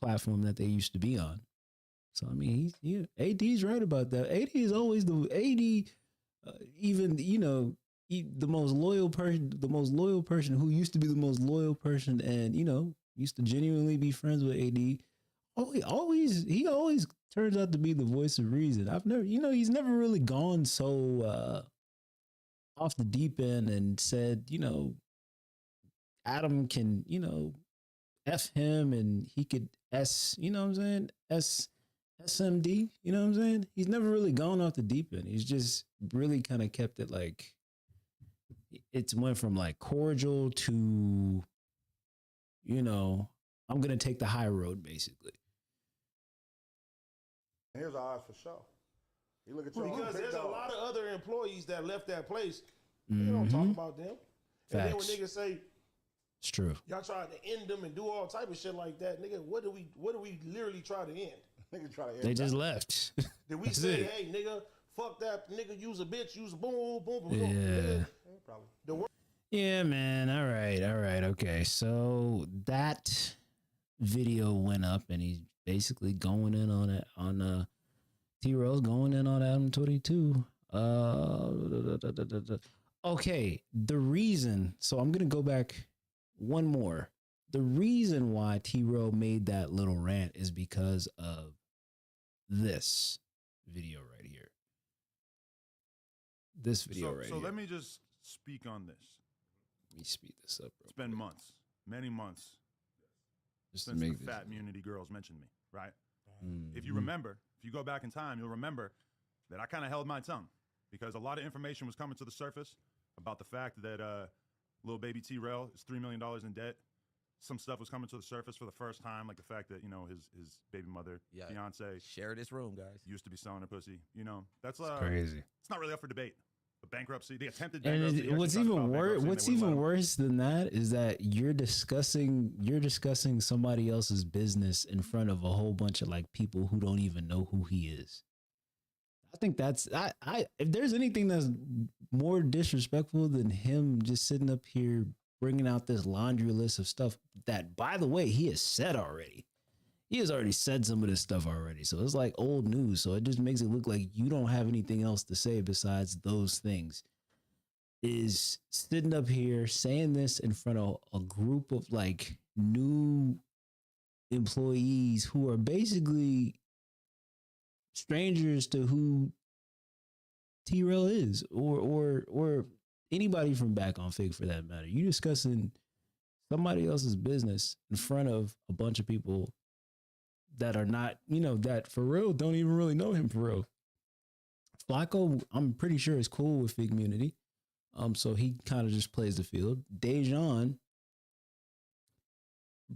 platform that they used to be on. So I mean, AD's right about that. AD is always even, you know, the most loyal person who used to be the most loyal person, and you know, used to genuinely be friends with AD. He always turns out to be the voice of reason. He's never really gone so off the deep end and said, you know, Adam can, you know, F him and he could you know what I'm saying? SMD, you know what I'm saying? He's never really gone off the deep end. He's just really kind of kept it like, it's went from like cordial to, you know, I'm going to take the high road, basically. Here's our eyes for sure. You look at your Because big there's a dog. lot of other employees that left that place. They don't talk about them. And then when Facts. niggas say, It's true. y'all trying to end them and do all type of shit like that, nigga, what do we literally try to end? Nigga try to end They that. just left. Did we That's say, it. hey, nigga, fuck that, nigga, use a bitch, use a boom, boom, boom, boom. Yeah. Nigga, Probably. the word Yeah, man. All right. Okay. So that video went up and he's basically going in on it, on T-Rose going in on Adam 22. Okay. The reason, so I'm going to go back one more. The reason why T-Row made that little rant is because of this video right here. This video right So here. let me just speak on this. Let me speed this up, bro. It's been months, many months, Just to since make the this. fIGGMUNITY girls mentioned me, right? Mm-hmm. If you remember, if you go back in time, you'll remember that I kind of held my tongue because a lot of information was coming to the surface about the fact that little baby T-Rail is $3 million in debt. Some stuff was coming to the surface for the first time, like the fact that, you know, his baby mother, fiance, Share this room, guys. used to be selling her pussy. You know, that's Crazy. It's not really up for debate. The bankruptcy, the attempted And bankruptcy. he what's actually talked even about worse, bankruptcy and what's they wouldn't even let him. worse than that is that you're discussing somebody else's business in front of a whole bunch of like people who don't even know who he is. I think that's if there's anything that's more disrespectful than him just sitting up here bringing out this laundry list of stuff that, by the way, he has said already. He has already said some of this stuff already. So it's like old news. So it just makes it look like you don't have anything else to say besides those things. Is sitting up here saying this in front of a group of like new employees who are basically strangers to who T-Rail is, or anybody from back on Fig for that matter. You discussing somebody else's business in front of a bunch of people that are not, that for real don't even really know him for real. Flacco, I'm pretty sure is cool with fIGGMUNITY. So he kind of just plays the field. Dejan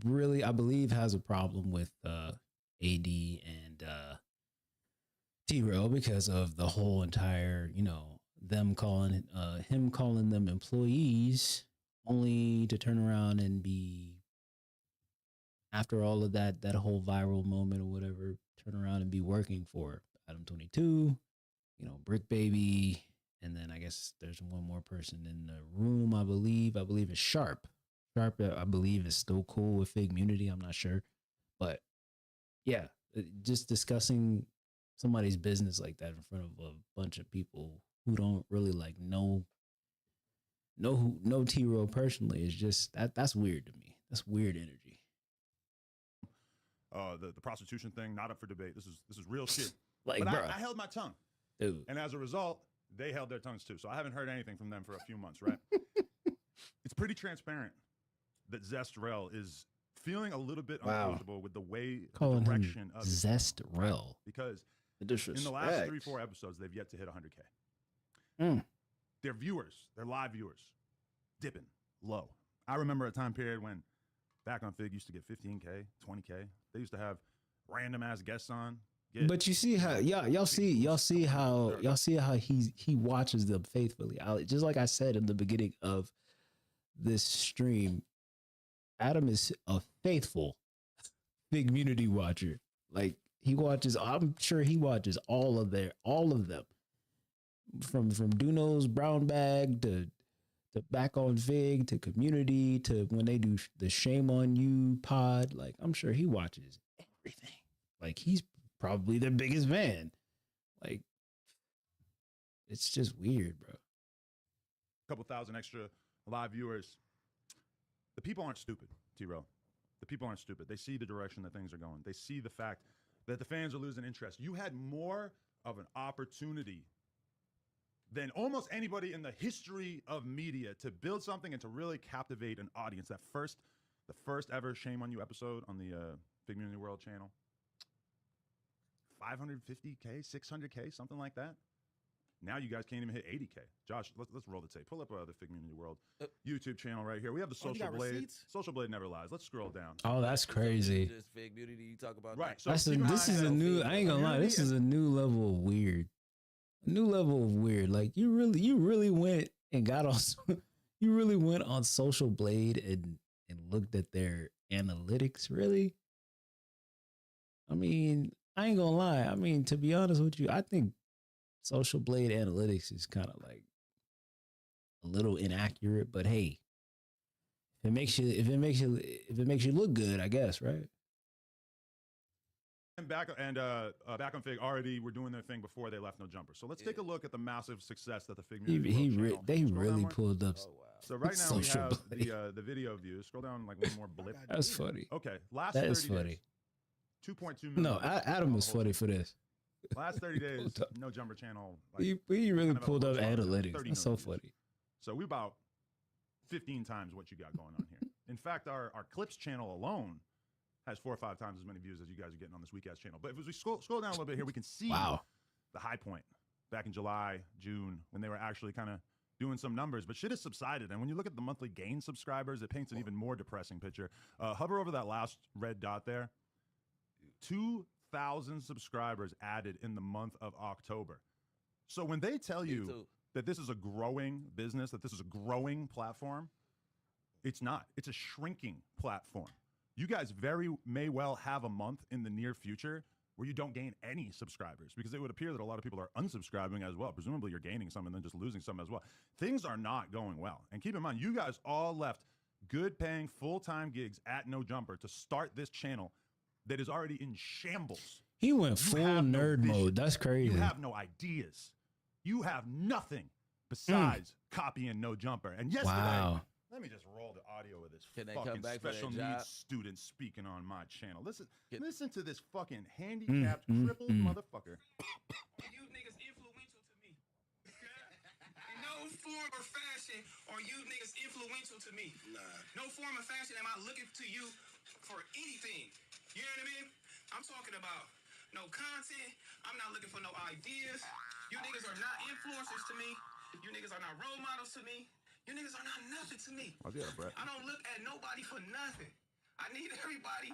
really, I believe, has a problem with AD and T-Rail because of the whole entire, him calling them employees, only to turn around and be, after all of that whole viral moment or whatever, turn around and be working for Adam 22, Brick Baby. And then I guess there's one more person in the room, I believe it's Sharp. Sharp, I believe, is still cool with fIGGMUNITY. I'm not sure. But yeah, just discussing somebody's business like that in front of a bunch of people who don't really like know T-Rail personally is just that's weird to me. That's weird energy. The prostitution thing, not up for debate. This is real shit. Like, but bro, I held my tongue. dude. And as a result, they held their tongues too. So I haven't heard anything from them for a few months, right? It's pretty transparent that Zestrel is feeling a little bit uncomfortable with the way Calling the direction of Zestrel. Because the disrespect. in the last 3-4 episodes, they've yet to hit 100K. Their viewers, their live viewers, dipping low. I remember a time period when back on Fig used to get 15K, 20K. They used to have random ass guests on. But you see how y'all see how he watches them faithfully. Just like I said in the beginning of this stream, Adam is a faithful fIGGMUNITY watcher. Like he watches, I'm sure he watches all of them, from Duno's brown bag to back on Fig to community to when they do the Shame on You pod. Like I'm sure he watches everything. Like he's probably the biggest fan. Like it's just weird, bro. A couple thousand extra live viewers. The people aren't stupid, T-Rail. The people aren't stupid. They see the direction that things are going. They see the fact that the fans are losing interest. You had more of an opportunity than almost anybody in the history of media to build something and to really captivate an audience. The first ever Shame on You episode on the fIGGMUNITY World channel. 550K, 600K, something like that. Now you guys can't even hit 80K. Josh, let's roll the tape. Pull up the fIGGMUNITY World YouTube channel right here. We have the Social Blade. Receipts? Social Blade never lies. Let's scroll down. Oh, that's crazy. Just fIGGMUNITY you talk about. Right. So This is a new. I ain't gonna lie. This is a new level of weird. A new level of weird. Like you really went and got on. You really went on Social Blade and looked at their analytics. Really. I mean, I ain't gonna lie. I mean, to be honest with you, I think Social Blade analytics is kind of like a little inaccurate, but hey, if it makes you look good, I guess, right? And back on Fig already were doing their thing before they left No Jumper. So let's take a look at the massive success that the fIGGMUNITY World channel. They really pulled up. Oh, wow. So right now we Social have the video views. Scroll down like one more blip. That's funny. Okay, last That 30 is funny. days. 2.2 million. No, Adam is funny for this. Last 30 days, No Jumper channel. Like, He really kind of pulled up a bunch of analytics. 30 That's so million views. funny. So we about 15 times what you got going on here. In fact, our clips channel alone has 4 or 5 times as many views as you guys are getting on this weak ass channel. But if we scroll down a little bit here, we can see the high point back in July, June, when they were actually kind of doing some numbers. But shit has subsided. And when you look at the monthly gain subscribers, it paints an even more depressing picture. Hover over that last red dot there. 2,000 subscribers added in the month of October. So when they tell you that this is a growing business, that this is a growing platform, it's not. It's a shrinking platform. You guys may well have a month in the near future where you don't gain any subscribers, because it would appear that a lot of people are unsubscribing as well. Presumably you're gaining some and then just losing some as well. Things are not going well. And keep in mind, you guys all left good paying full-time gigs at No Jumper to start this channel that is already in shambles. He went You full have no nerd vision. mode. That's crazy. You have no ideas. You have nothing besides copying No Jumper. And yesterday, Wow. let me just roll the audio of this Can they come fucking back for special that job? needs student speaking on my channel. Listen to this fucking Mm, handicapped, crippled motherfucker. You niggas influential to me. In no form or fashion are you niggas influential to me. No form or fashion am I looking to you for anything. You know what I mean? I'm talking about no content. I'm not looking for no ideas. You niggas are not influencers to me. You niggas are not role models to me. You niggas are not nothing to me. Oh, yeah, Brett. I don't look at nobody for nothing. I need everybody,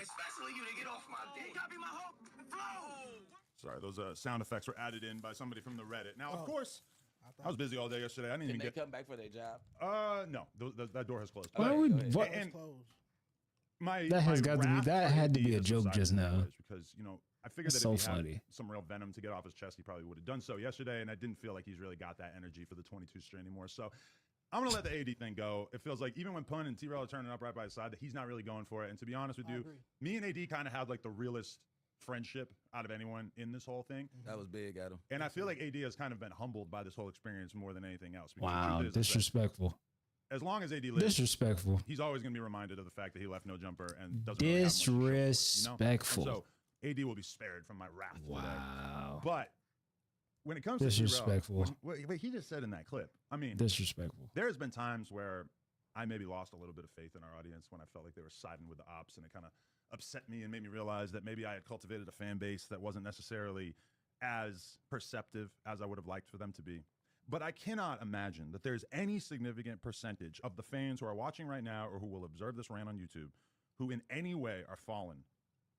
especially you, to get off my dick. Copy my whole flow. Sorry, those sound effects were added in by somebody from the Reddit. Now, of course, I was busy all day yesterday. I didn't Can even they get. come back for their job? No, that door has closed. Why Okay, would go ahead. what? And Closed. that has got to be- that had to be a joke just now. Because I figured That's that if so he funny. had some real venom to get off his chest, he probably would have done so yesterday. And I didn't feel like he's really got that energy for the 22 string anymore. So I'm gonna let the AD thing go. It feels like even when Pun and T-Rail are turning up right by his side, that he's not really going for it. And to be honest with you, me and AD kind of had like the realest friendship out of anyone in this whole thing. That was big, Adam. And I feel like AD has kind of been humbled by this whole experience more than anything else. Because the Wow, truth is that disrespectful. as long as AD lives, Disrespectful. he's always going to be reminded of the fact that he left No Jumper and doesn't really have much to show for it, Disrespectful. And so AD will be spared from my wrath today. Wow. But when it comes to Disrespectful. T-Rail, what he just said in that clip, I mean, Disrespectful. there's been times where I maybe lost a little bit of faith in our audience when I felt like they were siding with the ops, and it kind of upset me and made me realize that maybe I had cultivated a fan base that wasn't necessarily as perceptive as I would have liked for them to be. But I cannot imagine that there's any significant percentage of the fans who are watching right now or who will observe this rant on YouTube who in any way are fallen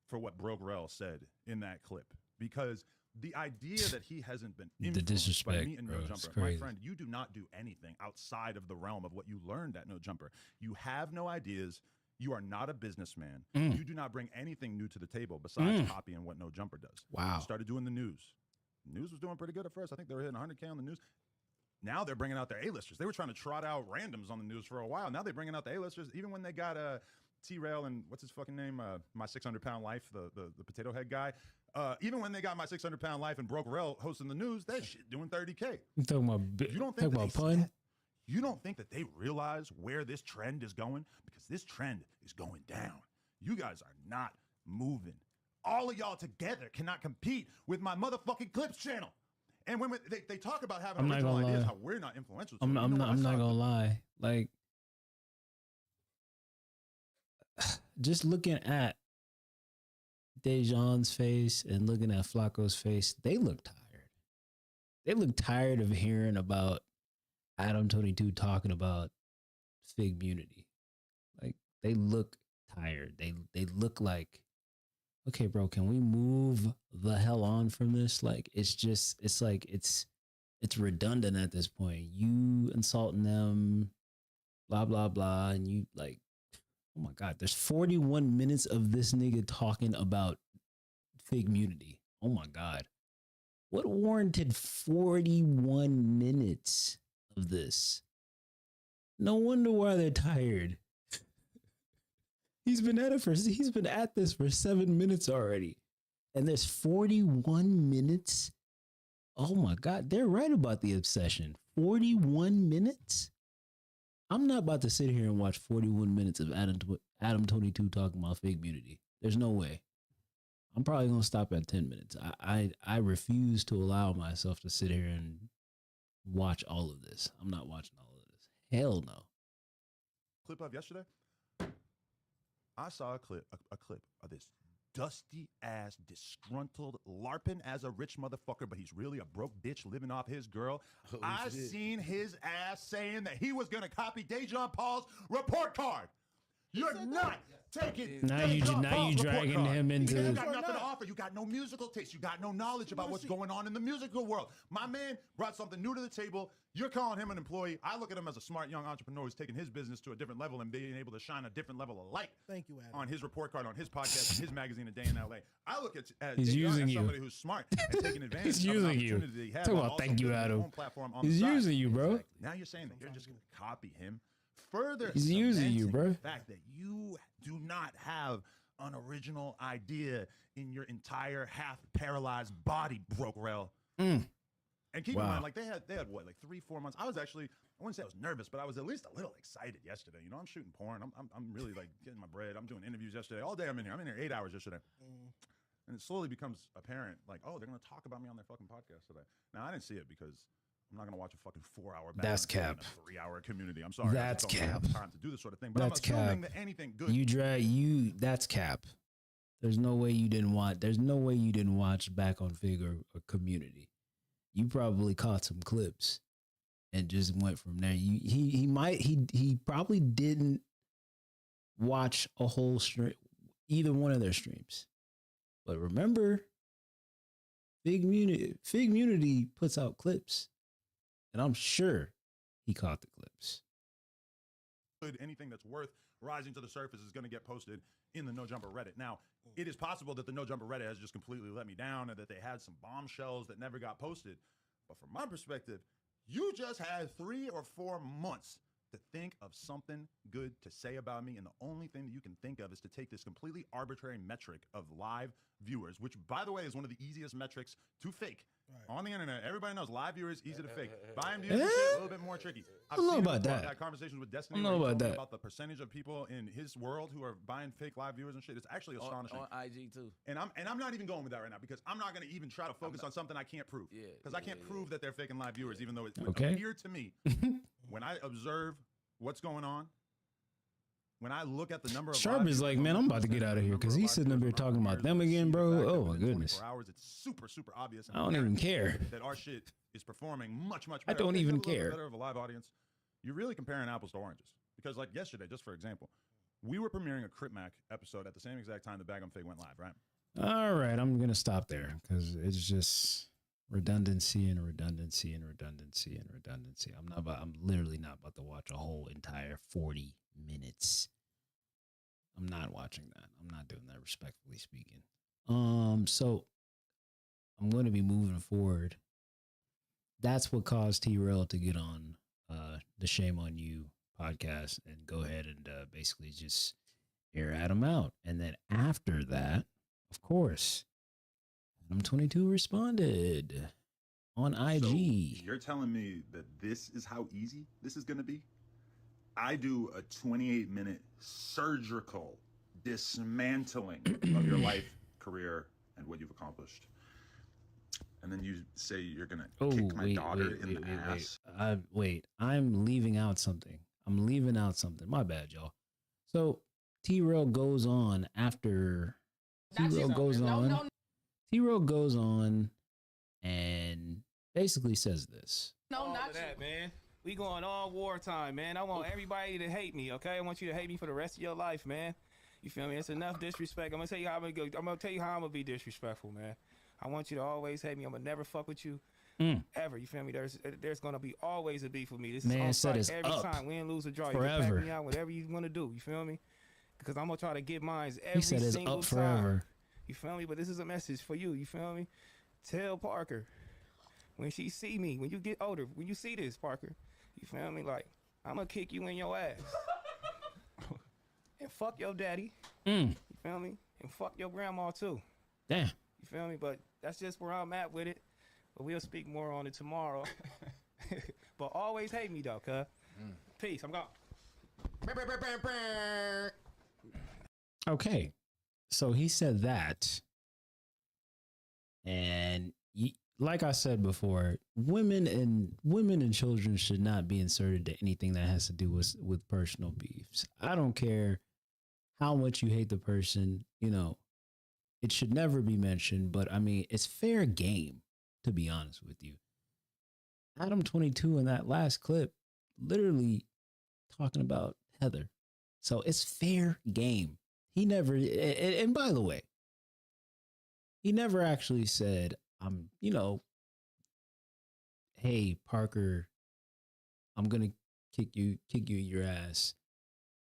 for what Broke Rel said in that clip. Because the idea that he hasn't been The influenced disrespect, by me and bro, No it's Jumper, my crazy. friend, you do not do anything outside of the realm of what you learned at No Jumper. You have no ideas. You are not a businessman. You do not bring anything new to the table besides copying what No Jumper does. Wow. You started doing the news. News was doing pretty good at first. I think they were hitting 100K on the news. Now they're bringing out their A-listers. They were trying to trot out randoms on the news for a while. Now they're bringing out the A-listers. Even when they got T-Rail and what's his fucking name? My 600-Pound Life, the potato head guy. Even when they got My 600-Pound Life and Broke Rel hosting the news, that shit doing 30K. You talking about You don't think talking that about Pun? You don't think that they realize where this trend is going? Because this trend is going down. You guys are not moving. All of y'all together cannot compete with my motherfucking Clips channel. And when they talk about having I'm not original gonna ideas, lie. how we're not influential. I'm not gonna lie. Like, just looking at Dejan's face and looking at Flacco's face, they look tired. They look tired of hearing about Adam 22 talking about fIGGMUNITY. Like, they look tired. They look like, okay, bro, can we move the hell on from this? Like, it's redundant at this point. You insulting them, blah, blah, blah. And you like, oh my God, there's 41 minutes of this nigga talking about fIGGMUNITY. Oh my God. What warranted 41 minutes of this? No wonder why they're tired. He's been at this for 7 minutes already. And there's 41 minutes. Oh my God, they're right about the obsession. 41 minutes? I'm not about to sit here and watch 41 minutes of Adam 22 talking about fIGGMUNITY. There's no way. I'm probably gonna stop at 10 minutes. I refuse to allow myself to sit here and watch all of this. I'm not watching all of this. Hell no. Clip of yesterday, I saw a clip of this dusty ass, disgruntled, LARPing as a rich motherfucker, but he's really a broke bitch living off his girl. I seen his ass saying that he was gonna copy Dejan Paul's report card. You're not taking. Now you dragging him You into. got nothing to offer. You got no musical taste. You got no knowledge about what's going on in the musical world. My man brought something new to the table. You're calling him an employee. I look at him as a smart young entrepreneur who's taking his business to a different level and being able to shine a different level of light. Thank you, Adam. On his report card, on his podcast, in his magazine, A Day in LA. I look at He's Jay using as you. somebody who's smart and taking advantage He's of an using you. opportunity that he has. Talk while about also thank you, building his Adam. own platform on the He's side. using you, bro. Now you're saying that you're just going to copy him. Further, He's using you, cementing bro. the fact that you do not have an original idea in your entire half paralyzed body, broke rel. And keep in Wow. mind, like they had what, like 3-4 months. I wouldn't say I was nervous, but I was at least a little excited yesterday. You know, I'm shooting porn. I'm really like getting my bread. I'm doing interviews yesterday. All day I'm in here. I'm in here 8 hours yesterday. And it slowly becomes apparent, like, oh, they're gonna talk about me on their fucking podcast today. Now I didn't see it because I'm not gonna watch a fucking 4-hour. That's cap. 3-hour community. I'm sorry. That's I just don't cap. have time to do this sort of thing. But That's I'm assuming cap. that anything good. That's cap. There's no way you didn't watch Back on Fig or Community. You probably caught some clips and just went from there. He probably didn't watch a whole stream, either one of their streams. But remember, fIGGMUNITY puts out clips, and I'm sure he caught the clips. Anything that's worth rising to the surface is going to get posted in the No Jumper Reddit. Now, it is possible that the No Jumper Reddit has just completely let me down, or that they had some bombshells that never got posted. But from my perspective, you just had 3 or 4 months to think of something good to say about me, and the only thing that you can think of is to take this completely arbitrary metric of live viewers, which, by the way, is one of the easiest metrics to fake on the internet. Everybody knows live viewers easy to fake. Buying views is a little bit more tricky. I don't know about that. I had conversations with Destiny. I don't know where he about told me that. About the percentage of people in his world who are buying fake live viewers and shit. It's actually astonishing. On IG too. And I'm not even going with that right now because I'm not going to even try to focus on something I can't prove. Because I can't prove that they're faking live viewers, even though it would appear to me when I observe what's going on. When I look at the number of Sharp is like, man, I'm about to get out of here because he's sitting up here talking about them again, bro. Oh my goodness. Hours, it's super obvious. I don't even care. That our shit is performing much better. I don't even care. Better of a live audience. You're really comparing apples to oranges because, like yesterday, just for example, we were premiering a Crip Mac episode at the same exact time the Bag on Fig went live, right? All right, I'm gonna stop there because it's just redundancy and redundancy and redundancy and redundancy. I'm literally not about to watch a whole entire 40 minutes. I'm not watching that. I'm not doing that, respectfully speaking. So I'm going to be moving forward. That's what caused T-Rail to get on the Shame on You podcast and go ahead and basically just air Adam out. And then after that, of course, Adam 22 responded on IG. So you're telling me that this is how easy this is going to be? I do a 28-minute surgical dismantling of your life, career, and what you've accomplished. And then you say you're going to kick my daughter in the ass. I'm leaving out something. My bad, y'all. So T-Rail goes on after... T-Rail goes on and basically says this. No, not that, man. We going all wartime, man. I want everybody to hate me, okay? I want you to hate me for the rest of your life, man. You feel me? It's enough disrespect. I'm gonna tell you how I'm gonna be disrespectful, man. I want you to always hate me. I'm gonna never fuck with you ever. You feel me? There's gonna be always a beef with me. This Man is said on it's every up time. Win, lose, or draw. forever. You can pack me out, whatever you want to do. You feel me? Because I'm gonna try to get mine every He said it's single up forever. time. You feel me? But this is a message for you. You feel me? Tell Parker when she see me, when you get older, when you see this, Parker, you feel me? Like, I'm gonna kick you in your ass. And fuck your daddy. You feel me? And fuck your grandma too. Damn. You feel me? But that's just where I'm at with it. But we'll speak more on it tomorrow. But always hate me though, cuz. Peace. I'm gone. Okay. So he said that. And like I said before, women and children should not be inserted to anything that has to do with personal beefs. I don't care how much you hate the person, you know, it should never be mentioned, but I mean, it's fair game, to be honest with you. Adam 22 in that last clip, literally talking about Heather, So it's fair game. He never, and by the way, he never actually said, you know, hey, Parker, I'm gonna kick you in your ass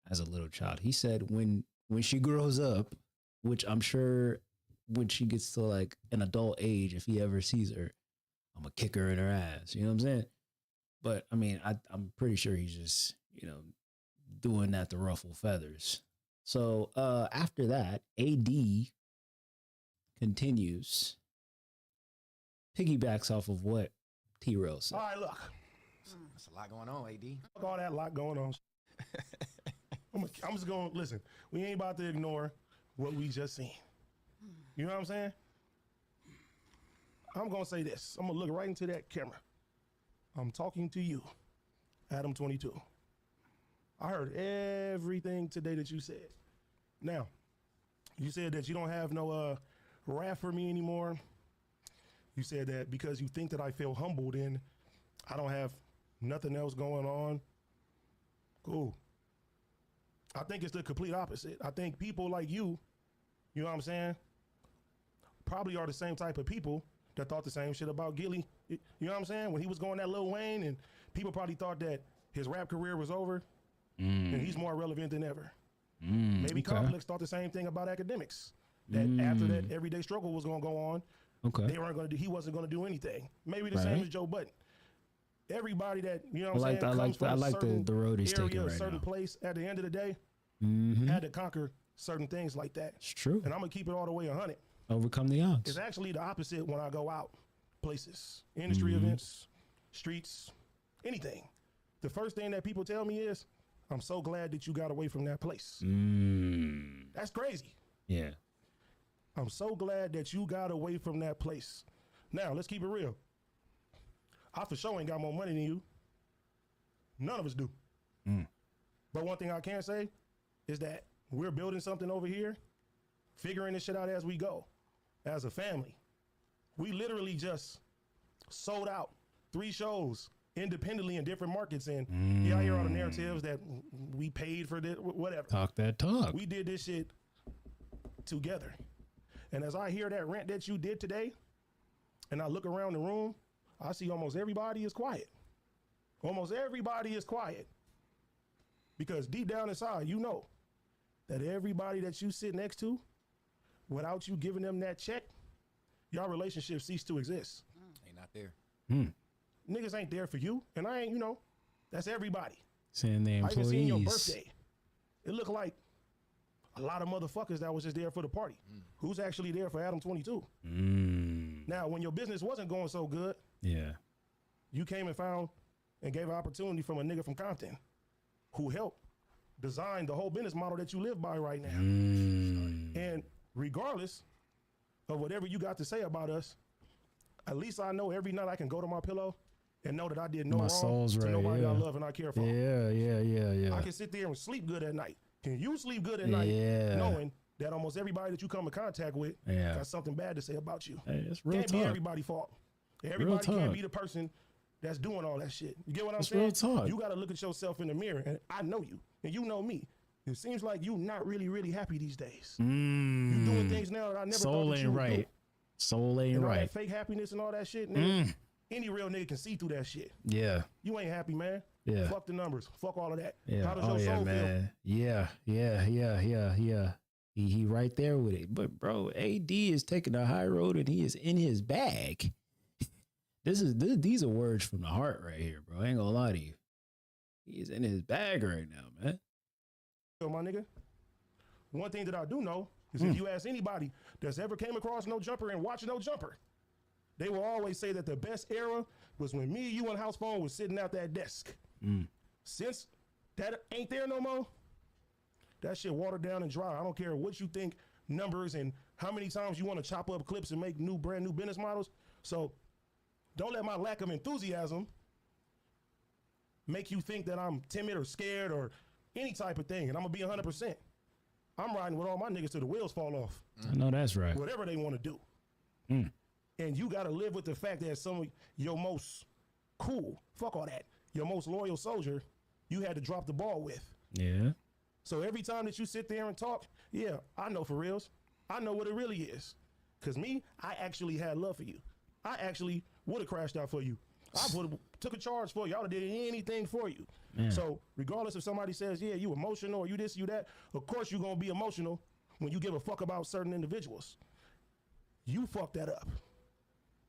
as a little child. He said when she grows up, which I'm sure when she gets to like an adult age, if he ever sees her, I'm gonna kick her in her ass. You know what I'm saying? But I mean, I'm pretty sure he's just, you know, doing that to ruffle feathers. So after that, AD continues, piggybacks off of what T-Rail said. All right, look. That's a lot going on, AD. Fuck all that lot going on. I'm just going to listen. We ain't about to ignore what we just seen. You know what I'm saying? I'm going to say this. I'm going to look right into that camera. I'm talking to you, Adam 22. I heard everything today that you said. Now, you said that you don't have no wrath for me anymore. You said that because you think that I feel humbled and I don't have nothing else going on. Cool. I think it's the complete opposite. I think people like you know what I'm saying, probably are the same type of people that thought the same shit about Gilly. You know what I'm saying? When he was going that Lil Wayne, and people probably thought that his rap career was over, and he's more relevant than ever. Maybe Complex thought the same thing about academics. That after that everyday struggle was going to go on, they weren't going to do. He wasn't going to do anything. Maybe the same as Joe Budden. Everybody that, you know what I'm saying, comes from a certain the road he's area, taking right a certain now. place. At the end of the day, had to conquer certain things like that. It's true. And I'm gonna keep it all the way 100. Overcome the odds. It's actually the opposite when I go out places, industry events, streets, anything. The first thing that people tell me is, I'm so glad that you got away from that place. That's crazy. Yeah. I'm so glad that you got away from that place. Now, let's keep it real. I for sure ain't got more money than you. None of us do. But one thing I can say is that we're building something over here, figuring this shit out as we go, as a family. We literally just sold out 3 shows independently in different markets. And I hear all the narratives that we paid for this, whatever. Talk that talk. We did this shit together. And as I hear that rant that you did today, and I look around the room, I see almost everybody is quiet. Almost everybody is quiet. Because deep down inside, you know that everybody that you sit next to, without you giving them that check, your relationship cease to exist. Ain't not there. Niggas ain't there for you, and I ain't, you know, that's everybody. Saying the I even seen your employees. birthday. It looked like a lot of motherfuckers that was just there for the party. Who's actually there for Adam 22? Now, when your business wasn't going so good, Yeah. you came and found and gave an opportunity from a nigga from Compton who helped design the whole business model that you live by right now. And regardless of whatever you got to say about us, at least I know every night I can go to my pillow and know that I did no My wrong soul's to right, nobody yeah. I love and I care for. Yeah. I can sit there and sleep good at night. Can you sleep good at night Yeah. knowing that almost everybody that you come in contact with Yeah. got something bad to say about you? Hey, it's real Can't be talk. everybody's fault. Everybody can't talk. be the person that's doing all that shit. You get what I'm It's saying? real talk. You got to look at yourself in the mirror, and I know you, and you know me. It seems like you not really happy these days. You doing things now that I never Soul thought that you ain't would right. do. Soul ain't And all right. that fake happiness and all that shit, nigga. Any real nigga can see through that shit. Yeah. You ain't happy, man. Yeah. Fuck the numbers. Fuck all of that. Yeah. How does Oh your yeah, soul feel? man. Yeah. He right there with it. But bro, AD is taking the high road and he is in his bag. These are words from the heart right here, bro. I ain't gonna lie to you. He is in his bag right now, man. So my nigga, one thing that I do know is if you ask anybody that's ever came across No Jumper and watched No Jumper, they will always say that the best era was when me, you, and House Phone was sitting at that desk. Since that ain't there no more, that shit watered down and dry. I don't care what you think numbers and how many times you want to chop up clips and make brand new business models. So don't let my lack of enthusiasm make you think that I'm timid or scared or any type of thing. And I'm gonna be 100%. I'm riding with all my niggas till the wheels fall off. I know that's right. Whatever they want to do. And you gotta live with the fact that some of your most cool, fuck all that, your most loyal soldier, you had to drop the ball with. Yeah. So every time that you sit there and talk, yeah, I know for reals. I know what it really is. Because me, I actually had love for you. I actually would have crashed out for you. I would have took a charge for you. I would have did anything for you. Man. So regardless if somebody says, yeah, you emotional or you this, you that, of course you're going to be emotional when you give a fuck about certain individuals. You fucked that up.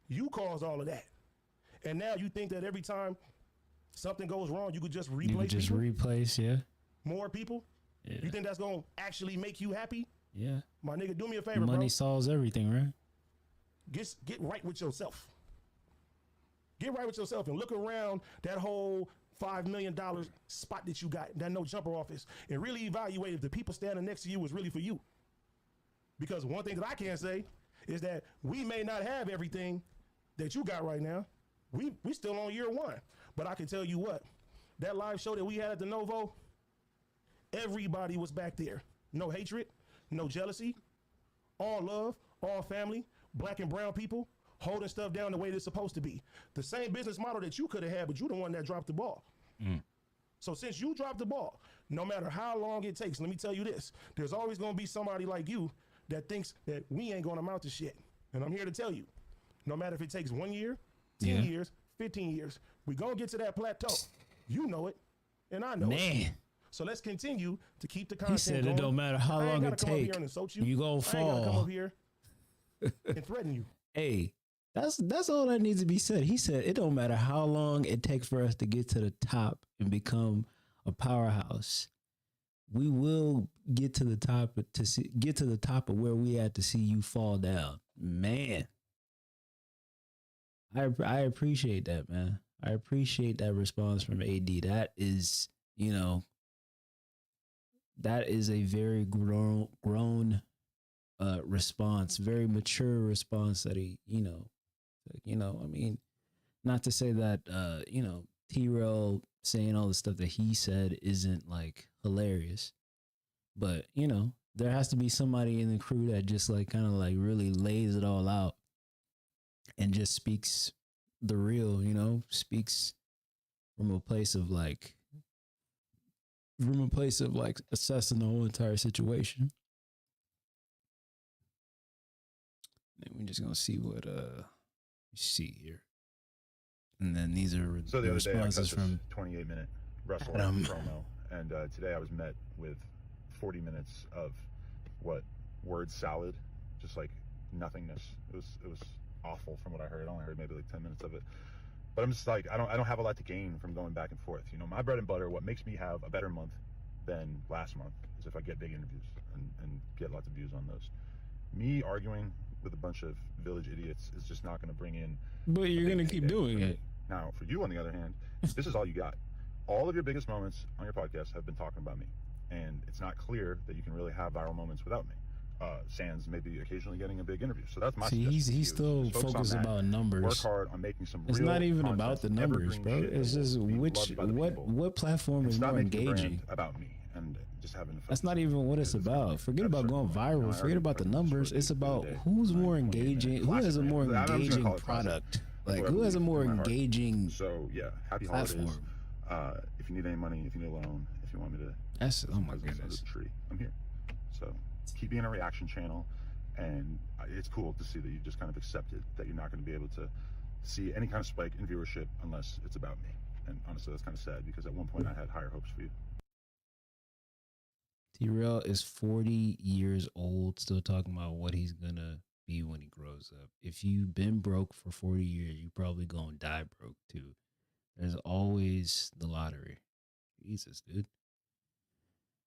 You caused all of that. And now you think that every time something goes wrong, you could just replace You could just people? replace, yeah. More people? Yeah. You think that's going to actually make you happy? Yeah. My nigga, do me a favor, Money bro. solves everything, right? Get right with yourself. Get right with yourself and look around that whole $5 million spot that you got, that no jumper office, and really evaluate if the people standing next to you is really for you. Because one thing that I can say is that we may not have everything that you got right now. We still on year one. But I can tell you what, that live show that we had at the Novo, everybody was back there. No hatred, no jealousy, all love, all family, black and brown people holding stuff down the way it's supposed to be. The same business model that you could have had, but you're the one that dropped the ball. So since you dropped the ball, no matter how long it takes, let me tell you this, there's always going to be somebody like you that thinks that we ain't going to amount to shit. And I'm here to tell you, no matter if it takes 1 year, 10 years, 15 years, we going to get to that plateau. You know it, and I know it. Man. So let's continue to keep the content He said going. it don't matter how I ain't long gotta it come up here take. and insult You gonna I ain't gotta come fall. up here and threaten you. Hey, that's all that needs to be said. He said it don't matter how long it takes for us to get to the top and become a powerhouse. We will get to the top get to the top of where we at to see you fall down. Man. I appreciate that, man. I appreciate that response from AD. That is, that is a very grown response, very mature response that he, I mean, not to say that, T-Rail saying all the stuff that he said isn't like hilarious, but there has to be somebody in the crew that just like kind of like really lays it all out and just speaks the real, speaks from a place of like assessing the whole entire situation. And we're just gonna see what you see here. And then these are So the other day I cut responses this from 28-minute wrestling Adam. promo, and today I was met with 40 minutes of word salad, just like nothingness. It was awful from what I heard. I only heard maybe like 10 minutes of it. But I'm just like, I don't have a lot to gain from going back and forth. My bread and butter, what makes me have a better month than last month is if I get big interviews and get lots of views on those. Me arguing with a bunch of village idiots is just not going to bring in. But you're going to keep doing it. Now, for you, on the other hand, this is all you got. All of your biggest moments on your podcast have been talking about me. And it's not clear that you can really have viral moments without me. Sans maybe occasionally getting a big interview. So that's my suggestion to you, he's still is focus on focused that. about numbers. Work hard on making some It's real not even content, about the numbers, evergreen bro. shit It's that just will be loved by the people. what platform And is stop more making a brand engaging. about me and just having the That's focus not on even what it. it's It's about. Forget at a about certain going point, viral. I Forget already about the put this numbers. for It's the about day. who's My more 28-minute engaging, who classic has a rant. more I'm just gonna engaging call it classic. product. That's Like what I who has a believe more in my heart. engaging So yeah, happy holidays. platform. If you need any money, if you need a loan, if you want me to That's oh my presents under goodness. the tree, I'm here. So keep being a reaction channel, and it's cool to see that you just kind of accepted that you're not going to be able to see any kind of spike in viewership unless it's about me. And honestly, that's kind of sad because at one point I had higher hopes for you. T-Rail is 40 years old, still talking about what he's gonna be when he grows up. If you've been broke for 40 years, you probably gonna die broke too. There's always the lottery. Jesus, dude.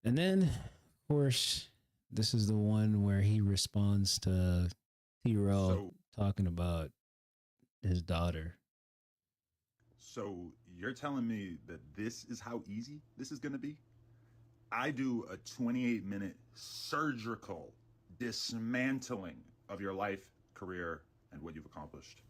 And then, of course, this is the one where he responds to T-Rail talking about his daughter. So you're telling me that this is how easy this is going to be? I do a 28-minute surgical dismantling of your life, career, and what you've accomplished.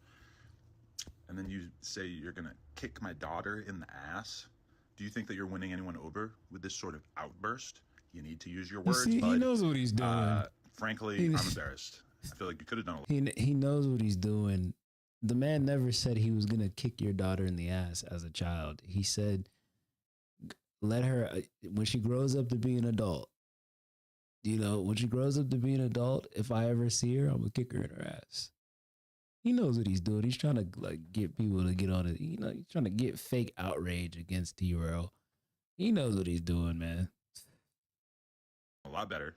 And then you say you're going to kick my daughter in the ass? Do you think that you're winning anyone over with this sort of outburst? You need to use your words, See, bud. he knows what he's doing. Frankly, I'm embarrassed. I feel like you could have done a lot. He knows what he's doing. The man never said he was gonna kick your daughter in the ass as a child. He said, let her when she grows up to be an adult. You know, when she grows up to be an adult, if I ever see her, I'm gonna kick her in her ass. He knows what he's doing. He's trying to like get people to get on it. You know, he's trying to get fake outrage against T-Rail. He knows what he's doing, man. A lot better.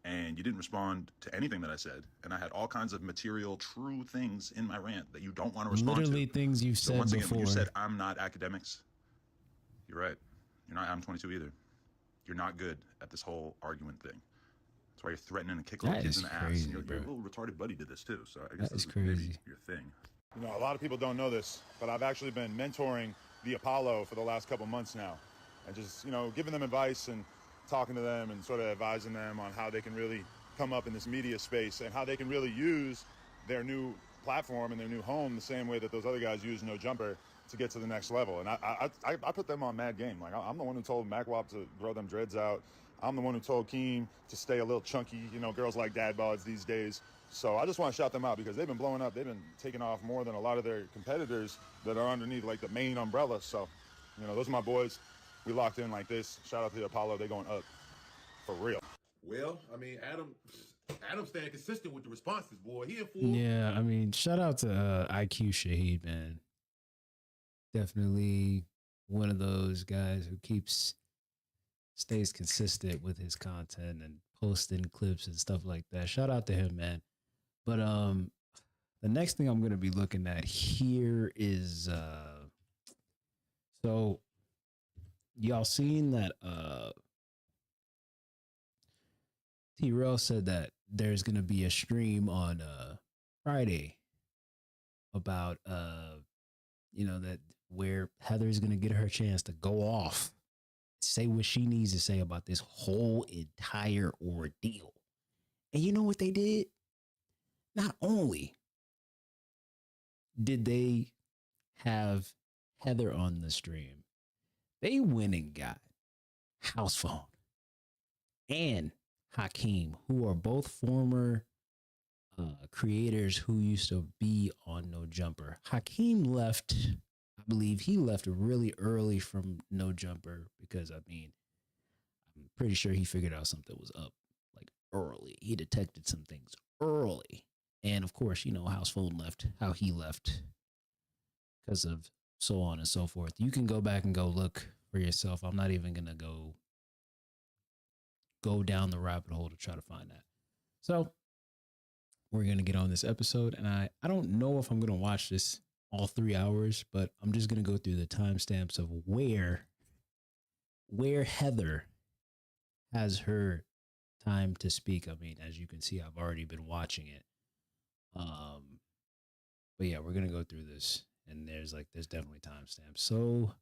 And you didn't respond to anything that I said. And I had all kinds of material, true things in my rant that you don't want to respond Literally to. things you've So said once again, before. when you said I'm not academics, you're right. You're not I'm 22 either. You're not good at this whole argument thing. That's why you're threatening to kick little That kids is in the crazy, ass. And your bro. little retarded buddy did this too. So I guess That is this maybe crazy. your thing. You know, a lot of people don't know this, but I've actually been mentoring the Apollo for the last couple months now. And just, you know, giving them advice and talking to them and sort of advising them on how they can really come up in this media space and how they can really use their new platform and their new home the same way that those other guys use No Jumper to get to the next level. And I put them on mad game. Like, I'm the one who told MacWop to grow them dreads out. I'm the one who told Keem to stay a little chunky. You know, girls like dad bods these days. So I just want to shout them out because they've been blowing up. They've been taking off more than a lot of their competitors that are underneath like the main umbrella. So, you know, those are my boys. We locked in like this. Shout out to the Apollo. They going up for real. Well, I mean, Adam's staying consistent with the responses, boy. He in full. Yeah, I mean, shout out to IQ Shaheed, man. Definitely one of those guys who stays consistent with his content and posting clips and stuff like that. Shout out to him, man. But the next thing I'm going to be looking at here is so y'all seen that T-Rail said that there's going to be a stream on Friday about you know, that where Heather's going to get her chance to go off, say what she needs to say about this whole entire ordeal. And you know what they did? Not only did they have Heather on the stream, they went and got House Phone and Hakeem, who are both former creators who used to be on No Jumper. Hakeem left, I believe he left really early from No Jumper because, I mean, I'm pretty sure he figured out something was up like early. He detected some things early. And of course, you know, House Phone left, how he left because of so on and so forth. You can go back and go look for yourself. I'm not even going to go down the rabbit hole to try to find that. So we're going to get on this episode, and I don't know if I'm going to watch this all 3 hours, but I'm just going to go through the timestamps of where Heather has her time to speak. I mean, as you can see, I've already been watching it. But yeah, we're going to go through this, and there's definitely timestamps. So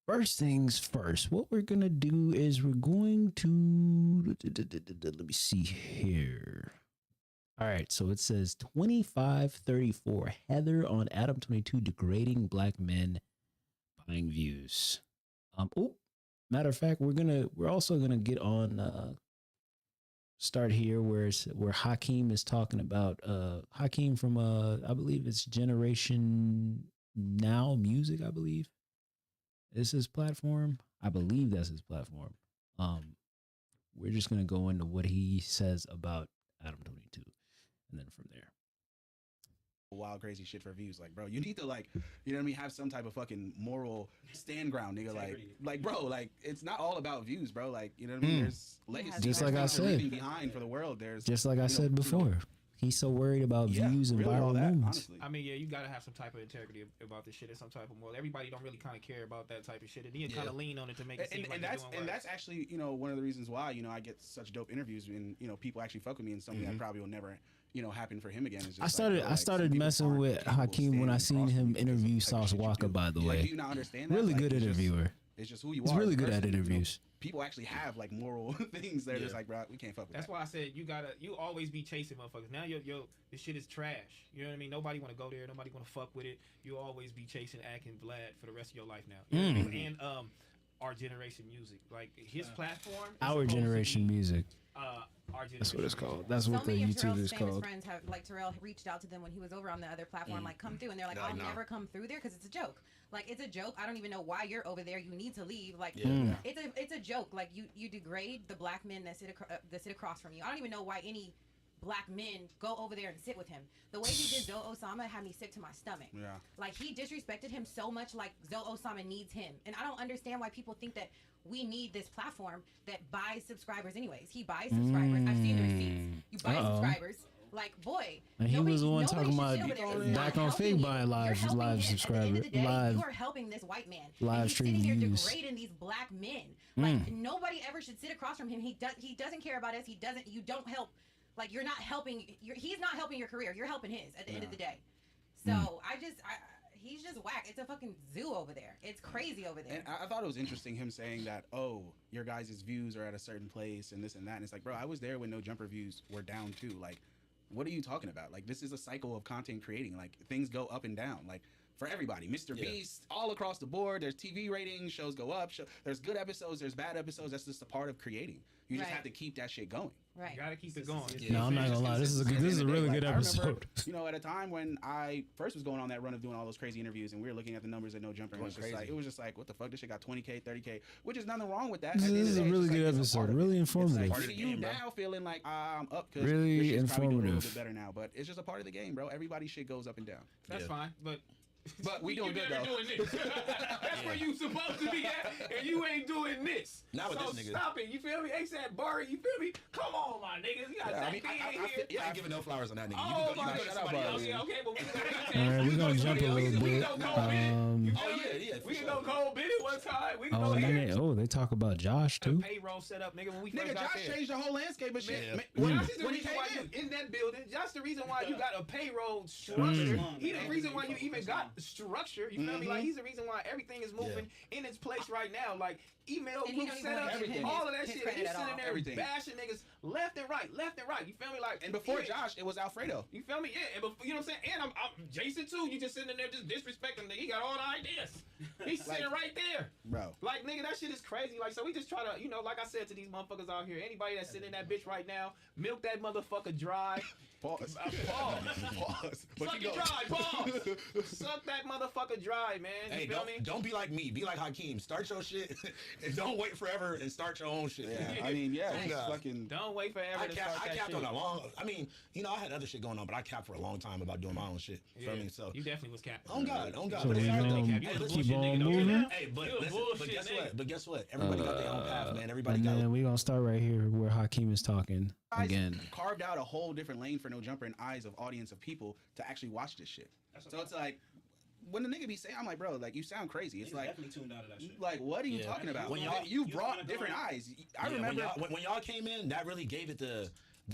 first things first, what we're going to do is we're going to, let me see here. All right, so it says 2534 Heather on Adam 22 degrading black men buying views. Matter of fact, we're also gonna get on start here where Hakeem is talking about Hakeem from I believe it's Generation Now Music, I believe. Is his platform? I believe that's his platform. We're just gonna go into what he says about Adam 22. And then from there, wild crazy shit for views. Like, bro, you need to, like, you know what I mean, have some type of fucking moral stand ground, nigga. Like bro, like, it's not all about views, bro. Like, you know what I mean? There's legacy, just like I said, leaving behind for the world. There's just like I said before. He's so worried about views and really viral moments. Honestly. I mean, yeah, you gotta have some type of integrity about this shit and some type of moral. Everybody don't really kind of care about that type of shit, and you kind of lean on it to make it seem like you're doing that's actually, you know, one of the reasons why, you know, I get such dope interviews and, you know, people actually fuck with me, and something that probably will never, you know, happen for him again. Is just I started messing with Hakeem when I seen him interview Sauce Walker, by the way. Do you not understand that? Really good interviewer. It's just who you He's are. really good at personally, interviews. You know, people actually have like moral things. They're just like, bro, we can't fuck with That's that. why I said you always be chasing motherfuckers. Now this shit is trash. You know what I mean? Nobody want to go there. Nobody want to fuck with it. You always be chasing Akin Vlad for the rest of your life now. You know what I mean? And our generation music, like his platform. Our generation music. That's what it's called. That's So what the many of YouTube Terrell's is famous called. friends have, like Terrell reached out to them when he was over on the other platform, like come through, and they're like, I'll never come through there because it's a joke. Like it's a joke. I don't even know why you're over there. You need to leave. Like it's a joke. Like you degrade the black men that sit across from you. I don't even know why any black men go over there and sit with him. The way he did Zoe Osama had me sick to my stomach. Yeah. Like he disrespected him so much. Like Zoe Osama needs him, and I don't understand why people think that we need this platform that buys subscribers. Anyways, he buys subscribers. I've seen the receipts. You buy subscribers. Like boy, And he was the one talking about back back on Fig buying live subscribers, live you are helping this white man. live and he's stream sitting here views. degrading these black men. Like nobody ever should sit across from him. He doesn't care about us. He doesn't. You don't help. Like you're not helping. He's not helping your career. You're helping his at the end of the day. So he's just whack. It's a fucking zoo over there. It's crazy over there. And I thought it was interesting him saying that, oh, your guys' views are at a certain place and this and that. And it's like, bro, I was there when No Jumper views were down too. Like, what are you talking about? Like, this is a cycle of content creating. Like, things go up and down. Like, for everybody, Mr. Beast, all across the board. There's TV ratings, shows go up. There's good episodes, there's bad episodes. That's just a part of creating. You just have to keep that shit going. Right. You gotta keep it going. No, I'm not gonna lie. This is a really good episode. I remember, you know, at a time when I first was going on that run of doing all those crazy interviews, and we were looking at the numbers at No Jumper, and it was just like, what the fuck? This shit got 20K, 30K, which is nothing wrong with that. This is a really good episode. Really informative. Like, you now feeling like I'm up because really informative. Probably doing a little bit better now, but it's just a part of the game, bro. Everybody's shit goes up and down. That's fine, but we doing good though. Doing this. That's where you supposed to be at, and you ain't doing this. Not with so this nigga. Stop it. You feel me? ASAP Barry. You feel me? Come on, my niggas. You got I here. ain't giving no flowers on that nigga. Oh, you can go to somebody else. Okay, but All right, we're gonna jump a little bit. We can go cold bit it one time. We can go then they talk about Josh too. Payroll set up, nigga. When we first got Josh changed the whole landscape of shit. Josh is the reason why you in that building. Josh the reason why you got a payroll structure. He the reason why you even got structure. You feel me? Like he's the reason why everything is moving in its place right now. Like email group setup, all of that shit. He's sitting there bashing niggas left and right. You feel me? Like and before Josh, it was Alfredo. You feel me? Yeah, and before, you know what I'm saying? And I'm Jason too. You just sitting in there just disrespecting nigga. He got all the ideas. He's sitting right there, bro. Like nigga, that shit is crazy. Like so, we just try to, you know, like I said to these motherfuckers out here, anybody that's sitting in that bitch right now, milk that motherfucker dry. Pause. Suck it dry. Pause. Suck that motherfucker dry, man. You Hey, feel me? don't be like me. Be like Hakeem. Start your shit and don't wait forever and start your own shit. Yeah, I mean, fucking. Don't wait forever to start that capped shit. on a long. I mean, you know, I had other shit going on, but I capped for a long time about doing my own shit. You feel me? So you definitely was capped. On God. So we gonna keep on moving. Hey, but guess what? Everybody got their own path, man. Everybody got. And then we gonna start right here where Hakeem is talking again. Carved out a whole different lane for No Jumper and eyes of audience of people to actually watch this shit. So it's like when the nigga be saying, I'm like, bro, like you sound crazy. It's like definitely tuned out of that shit. Like, what are you talking about? When you brought different eyes. I remember when y'all came in, that really gave it the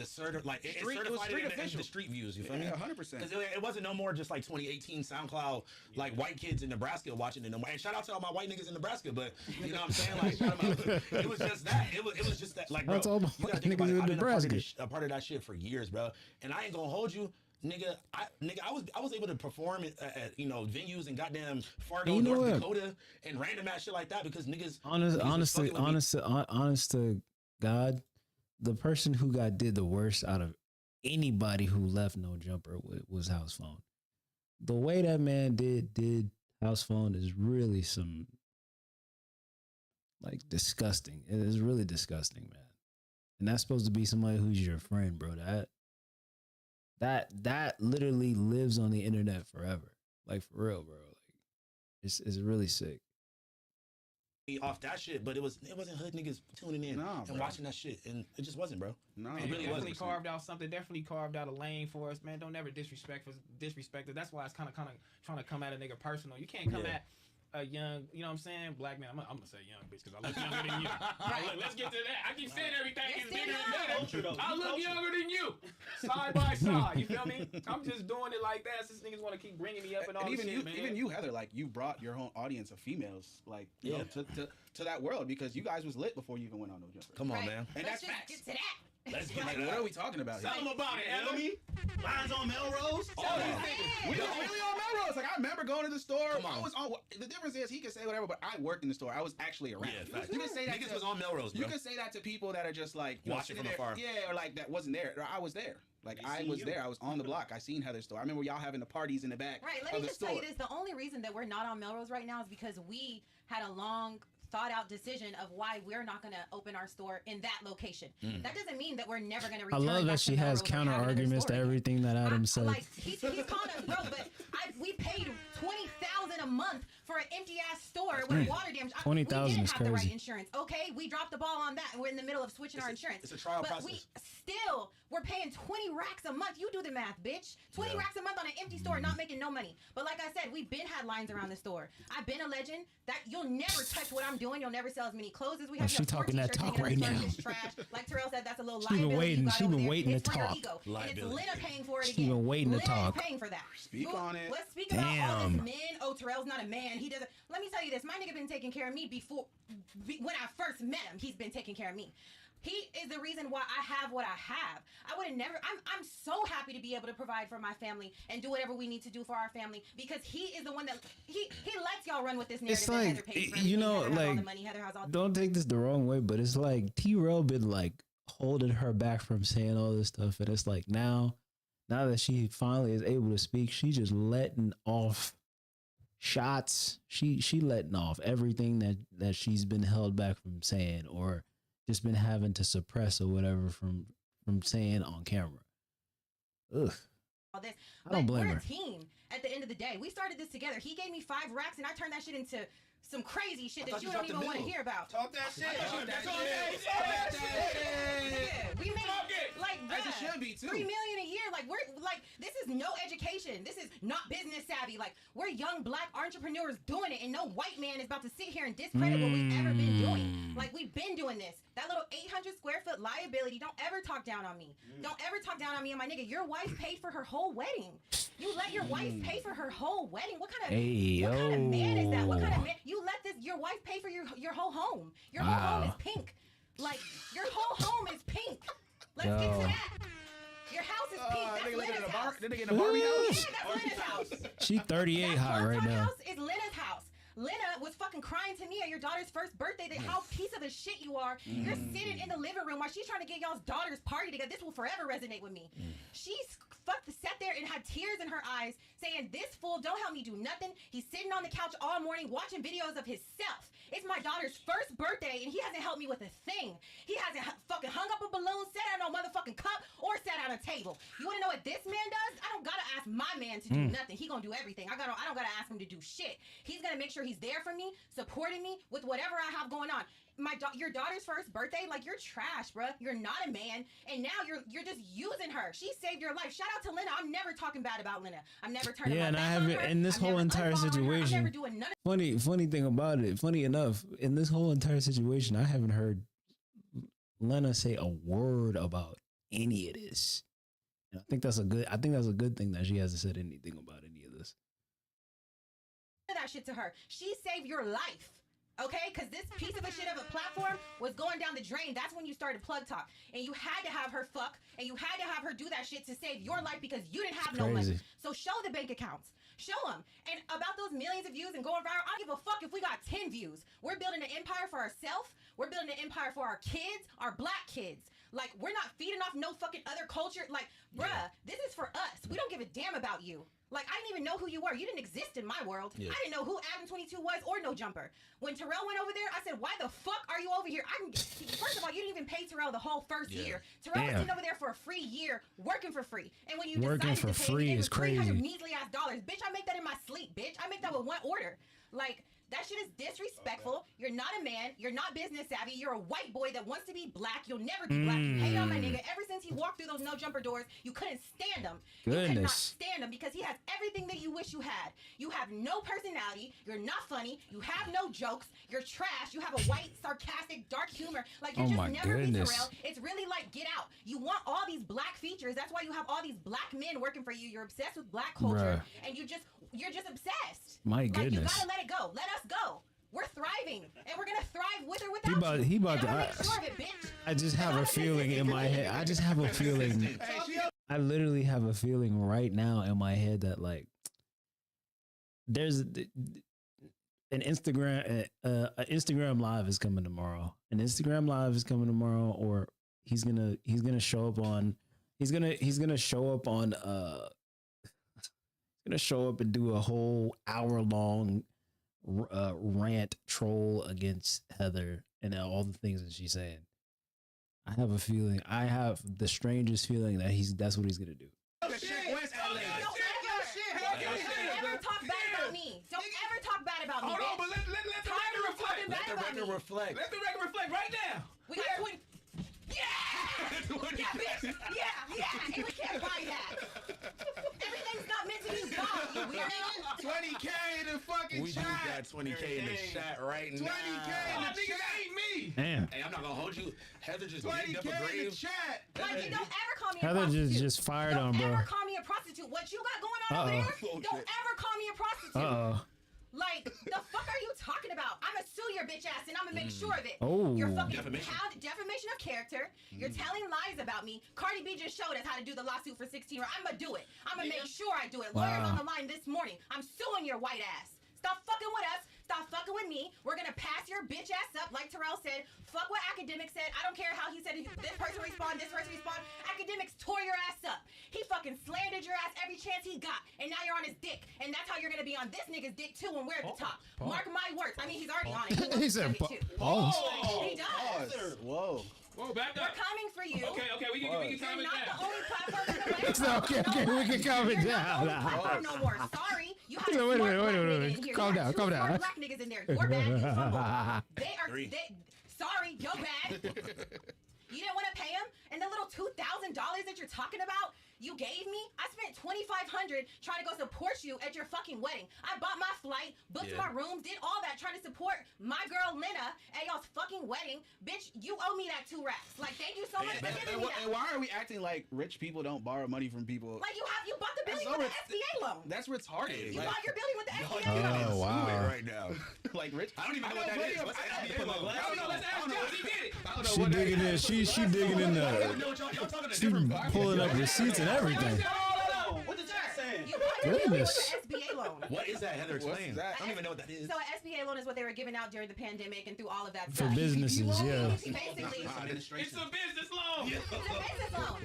certified like it was street official. The street views. You feel me? 100%. Because it wasn't no more just like 2018 SoundCloud like white kids in Nebraska watching it no more. And shout out to all my white niggas in Nebraska, but you know what I'm saying? Like shout out, it was just that. It was just that. Like bro, that's all my you gotta white think about niggas it. in I've been Nebraska. a part of that shit for years, bro. And I ain't gonna hold you. Nigga, I was able to perform at you know venues in goddamn Fargo, North Dakota, and random ass shit like that because niggas. Honest to God, the person who did the worst out of anybody who left No Jumper was House Phone. The way that man did House Phone is really some like disgusting. It is really disgusting, man. And that's supposed to be somebody who's your friend, bro. That literally lives on the internet forever. Like for real, bro. Like it's really sick. Off that shit, but it wasn't hood niggas tuning in and watching that shit, and it just wasn't, bro. No, man, it really definitely wasn't. Carved out something. Definitely carved out a lane for us, man. Don't ever disrespect it. That's why it's kind of trying to come at a nigga personal. You can't come at a young, you know what I'm saying, black man. I'm gonna say young bitch because I look younger than you. Right, let's get to that. I keep saying everything is bigger than better. I look younger than you, side by side. You feel me? I'm just doing it like that. Since niggas want to keep bringing me up and all this shit, man. Even you, Heather, like you brought your own audience of females, like you know, to that world because you guys was lit before you even went on No Jumper. Come on, man. And let's just get to that. Let's get Like, like, what are we talking about Tell here? them about it, Ellie. Lines on Melrose. We was really on Melrose. Like, I remember going to the store. Come on. I was on. The difference is he can say whatever, but I worked in the store. I was actually around. Yeah, facts. You can say that. Niggas to, was on Melrose, bro. You can say that to people that are just like Watching sitting from there, afar. Yeah, or like that wasn't there. I was there. Like I was there. I was on the block. I seen Heather's store. I remember y'all having the parties in the back. Right. Let of me the just store. tell you this: the only reason that we're not on Melrose right now is because we had a long thought out decision of why we're not going to open our store in that location. That doesn't mean that we're never going to I return. love back that she to has Melrose or counter have another arguments to store again. everything that Adam said. Like he's calling us bro, but we paid $20,000 a month for an empty ass store with water damage. We 20,000 didn't is have the right crazy. insurance. Okay, we dropped the ball on that, and we're in the middle of switching our insurance. It's a trial but process. we're paying 20 racks a month. You do the math, bitch. 20 racks a month on an empty store, not making no money. But like I said, we've been had lines around the store. I've been a legend. That you'll never touch what I'm doing. You'll never sell as many clothes as we have. she talking that talk right now. Trash. Like Terrell said, that's a little She been liability. waiting- you got she over been there. waiting to It's for your talk. ego. And it's Liability. Lena paying for it She again. been waiting to Lena talk. is paying for that. Speak on it. Let's speak about all Damn. this men. Oh, Terrell's not a man. He doesn't. Let me tell you this. My nigga been taking care of me when I first met him. He's been taking care of me. He is the reason why I have what I have. I would have never. I'm so happy to be able to provide for my family and do whatever we need to do for our family because he is the one that he lets y'all run with this narrative. It's that like, Heather pays for you everything, know, Heather has all the like, money, Heather has all don't take this the wrong way, but it's like T-Rail been like holding her back from saying all this stuff, and it's like now that she finally is able to speak, she just letting off shots. She letting off everything that she's been held back from saying or just been having to suppress or whatever from saying on camera. Ugh. all this. I don't blame we're her. a team at the end of the day. We started this together. He gave me 5 racks and I turned that shit into some crazy shit that you don't even want to hear about. Talk that shit. Yeah, we made like As it bruh, should be, too. $3 million a year. Like we're like this is no education. This is not business savvy. Like we're young black entrepreneurs doing it, and no white man is about to sit here and discredit what we've ever been doing. Like we've been doing this. That little 800 square foot liability. Don't ever talk down on me. Don't ever talk down on me and my nigga. Your wife paid for her whole wedding. You let your wife pay for her whole wedding. What kind of man is that? What kind of man? You let your wife pay for your whole home. Your whole home is pink. Like your whole home is pink. Let's get to that. Your house is pink. That's Lena's house. Did they get a Barbie house? Yeah, that's Lena's house. She 38 That hot right one-top now. house is Lena's house. Lena was fucking crying to me at your daughter's first birthday that how piece of a shit you are. You're sitting in the living room while she's trying to get y'all's daughter's party together. This will forever resonate with me. She's sat there and had tears in her eyes saying, this fool don't help me do nothing. He's sitting on the couch all morning watching videos of himself. It's my daughter's first birthday and he hasn't helped me with a thing. He hasn't fucking hung up a balloon, sat on no motherfucking cup, or sat on a table. You wanna know what this man does? I don't gotta ask my man to do nothing. He gonna do everything. I don't gotta ask him to do shit. He's gonna make sure he's there for me, supporting me with whatever I have going on. Your daughter's first birthday, like you're trash, bruh. You're not a man, and now you're just using her. She saved your life. Shout out to Lena. I'm never talking bad about Lena. I'm never turning Yeah, my and back I on haven't her. in this I'm whole never entire unfollowing her. I'm situation. never doing none of Funny thing about it. Funny enough, in this whole entire situation, I haven't heard Lena say a word about any of this. And I think that's a good thing that she hasn't said anything about any of this. that shit to her. She saved your life. Okay, because this piece of a shit of a platform was going down the drain. That's when you started Plug Talk, and you had to have her fuck, and you had to have her do that shit to save your life because you didn't have no money. So show the bank accounts, show them. And about those millions of views and going viral, I don't give a fuck if we got 10 views. We're building an empire for ourselves. We're building an empire for our kids, our black kids. Like we're not feeding off no fucking other culture. Like, bruh, this is for us. We don't give a damn about you. Like, I didn't even know who you were. You didn't exist in my world. I didn't know who Adam 22 was or No Jumper. When Terrell went over there, I said, why the fuck are you over here? First of all, you didn't even pay Terrell the whole first year. Terrell was sitting over there for a free year, working for free. And when you Working decided for to pay free me, it is was $300 crazy. measly ass dollars. Bitch, I make that in my sleep, bitch. I make that with one order. Like, that shit is disrespectful. You're not a man. You're not business savvy. You're a white boy that wants to be black. You'll never be black. You hate on my nigga. Ever since he walked through those No Jumper doors, you couldn't stand him. You could not stand him because he has everything that you wish you had. You have no personality. You're not funny. You have no jokes. You're trash. You have a white, sarcastic, dark humor. Like, you're just never be Terrell. It's really like Get Out. You want all these black features. That's why you have all these black men working for you. You're obsessed with black culture. And you're just obsessed. My like, goodness. you gotta let it go. Let us go. We're thriving, and we're gonna thrive with or without you. He about and to. I'm gonna make sure of it, bitch. I just have a feeling in my head. I just have a feeling. I literally have a feeling right now in my head that like there's an Instagram live is coming tomorrow. An Instagram live is coming tomorrow, or he's gonna show up on. He's gonna show up on. Gonna show up and do a whole hour-long rant troll against Heather and all the things that she's saying. I have a feeling. I have the strangest feeling that that's what he's gonna do. Don't ever talk bad about me. Don't ever talk bad about me. Hold on, but let the record reflect. Let the record reflect. Let the record reflect right now. We got 20. Yeah, bitch. Yeah, and we can't buy that. Everything's not meant to be bought, you weirdo. 20K in the fucking We do chat. got 20K in the chat right now. 20K in the chat. Ain't me. Damn. Hey, I'm not gonna hold you. Heather just 20K digged up a in the grave. chat. Like, you don't ever call me a Heather prostitute. just fired on, bro. Don't ever call me a prostitute. What you got going on over there, don't ever call me a prostitute. Like, the fuck are you talking about? I'm gonna sue your bitch ass and I'm gonna make sure of it. Oh. You're fucking Defamation of character. You're telling lies about me. Cardi B just showed us how to do the lawsuit for 16. I'm gonna do it. I'm gonna make sure I do it. Lawyers on the line this morning. I'm suing your white ass. Stop fucking with us. Stop fucking with me. We're gonna pass your bitch ass up, like Terrell said. Fuck what Academic said. I don't care how he said it. This person respond, this person respond. Academics tore your ass up. He fucking slandered your ass every chance he got, and now you're on his dick. And that's how you're gonna be on this nigga's dick too when we're at the top. Mark my words. I mean, he's already on it. He said, "Pause." He does. Whoa. Whoa, back We're up. coming for you. Okay, we can calm You're it not down. the only platform in the It's okay, we can calm it You're down. not the only platform no more. Sorry. You have So a wait a smart minute, black wait a nigga minute. in here. Calm You down, have calm two down. smart black niggas in there. You're bad. You fumble. Sorry, you're bad. You didn't want to pay him, and the little $2,000 that you're talking about, you gave me. I spent $2,500 trying to go support you at your fucking wedding. I bought my flight, booked my rooms, did all that trying to support my girl Lena at y'all's fucking wedding. Bitch, you owe me that 2 racks. Like, thank you so much for giving me that. And why are we acting like rich people don't borrow money from people? Like, you bought the building with the SBA loan. That's retarded. You bought your building with the SBA Oh, loan. wow. Right now. Like rich. I don't even know what that is. What's the SBA loan? Let's ask Josh. He get it. She digging in. She digging in the. Y'all talking to She different pulling up receipts and everything. What did that say? You bought your building with Goodness. the SBA loan. What is that, Heather? Explain. that? I don't even know what that is. So an SBA loan is what they were giving out during the pandemic and through all of that For stuff. businesses, yeah. Basically, It's a business loan. it's a business loan.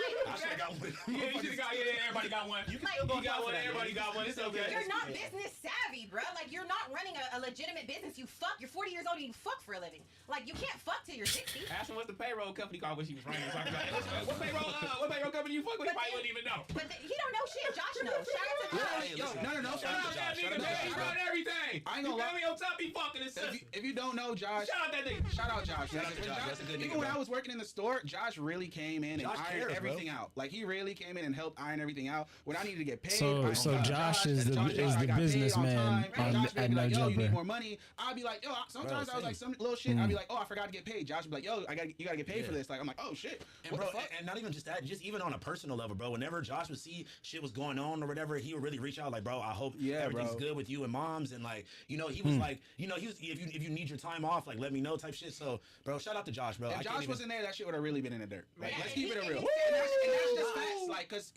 I should have got one. Yeah, you should have got. Yeah, everybody got one. You got one. Everybody got one. It's okay. You're not business savvy, bro. Like, you're not running a legitimate business. You fuck. You're 40 years old and you fuck for a living. Like, you can't fuck till you're 60. Ask him what's the payroll company called when she was running. Talking about, what payroll company you fuck with? He probably wouldn't even know. But he don't know shit. Josh knows. Shout out to Josh. Yo, no. Shout out that nigga, man. He run everything. I ain't You gonna feel lie. me? On top, he fucking his sister. If you don't know Josh, Shout out that nigga. shout out Josh. Shout out to Josh. That's a good nigga, Even when bro. I was working in the store, Josh really came in and Josh ironed cares, everything out. Like, he really came in and helped iron everything out. When I needed to get paid, So Josh is the I got paid businessman on time. on- Josh would at be like, No yo, you need Jumper. more money. I'd be like, yo, sometimes I was like some little shit. I'd be like, oh, I forgot to get paid. Josh would be like, yo, you gotta get paid for this. Like, I'm like, oh shit. And What bro, the fuck? and not even just that, just even on a personal level, bro. Whenever Josh would see shit was going on or whatever, he would really reach out, like, bro, I hope everything's good with you and moms, and like, he was like, he was if you need your time off, like, let me know type shit. So, bro, shout out to Josh, bro. If Josh wasn't there, that shit would have really been in the dirt. Like, let's keep it real. And And that's just facts. Like, cause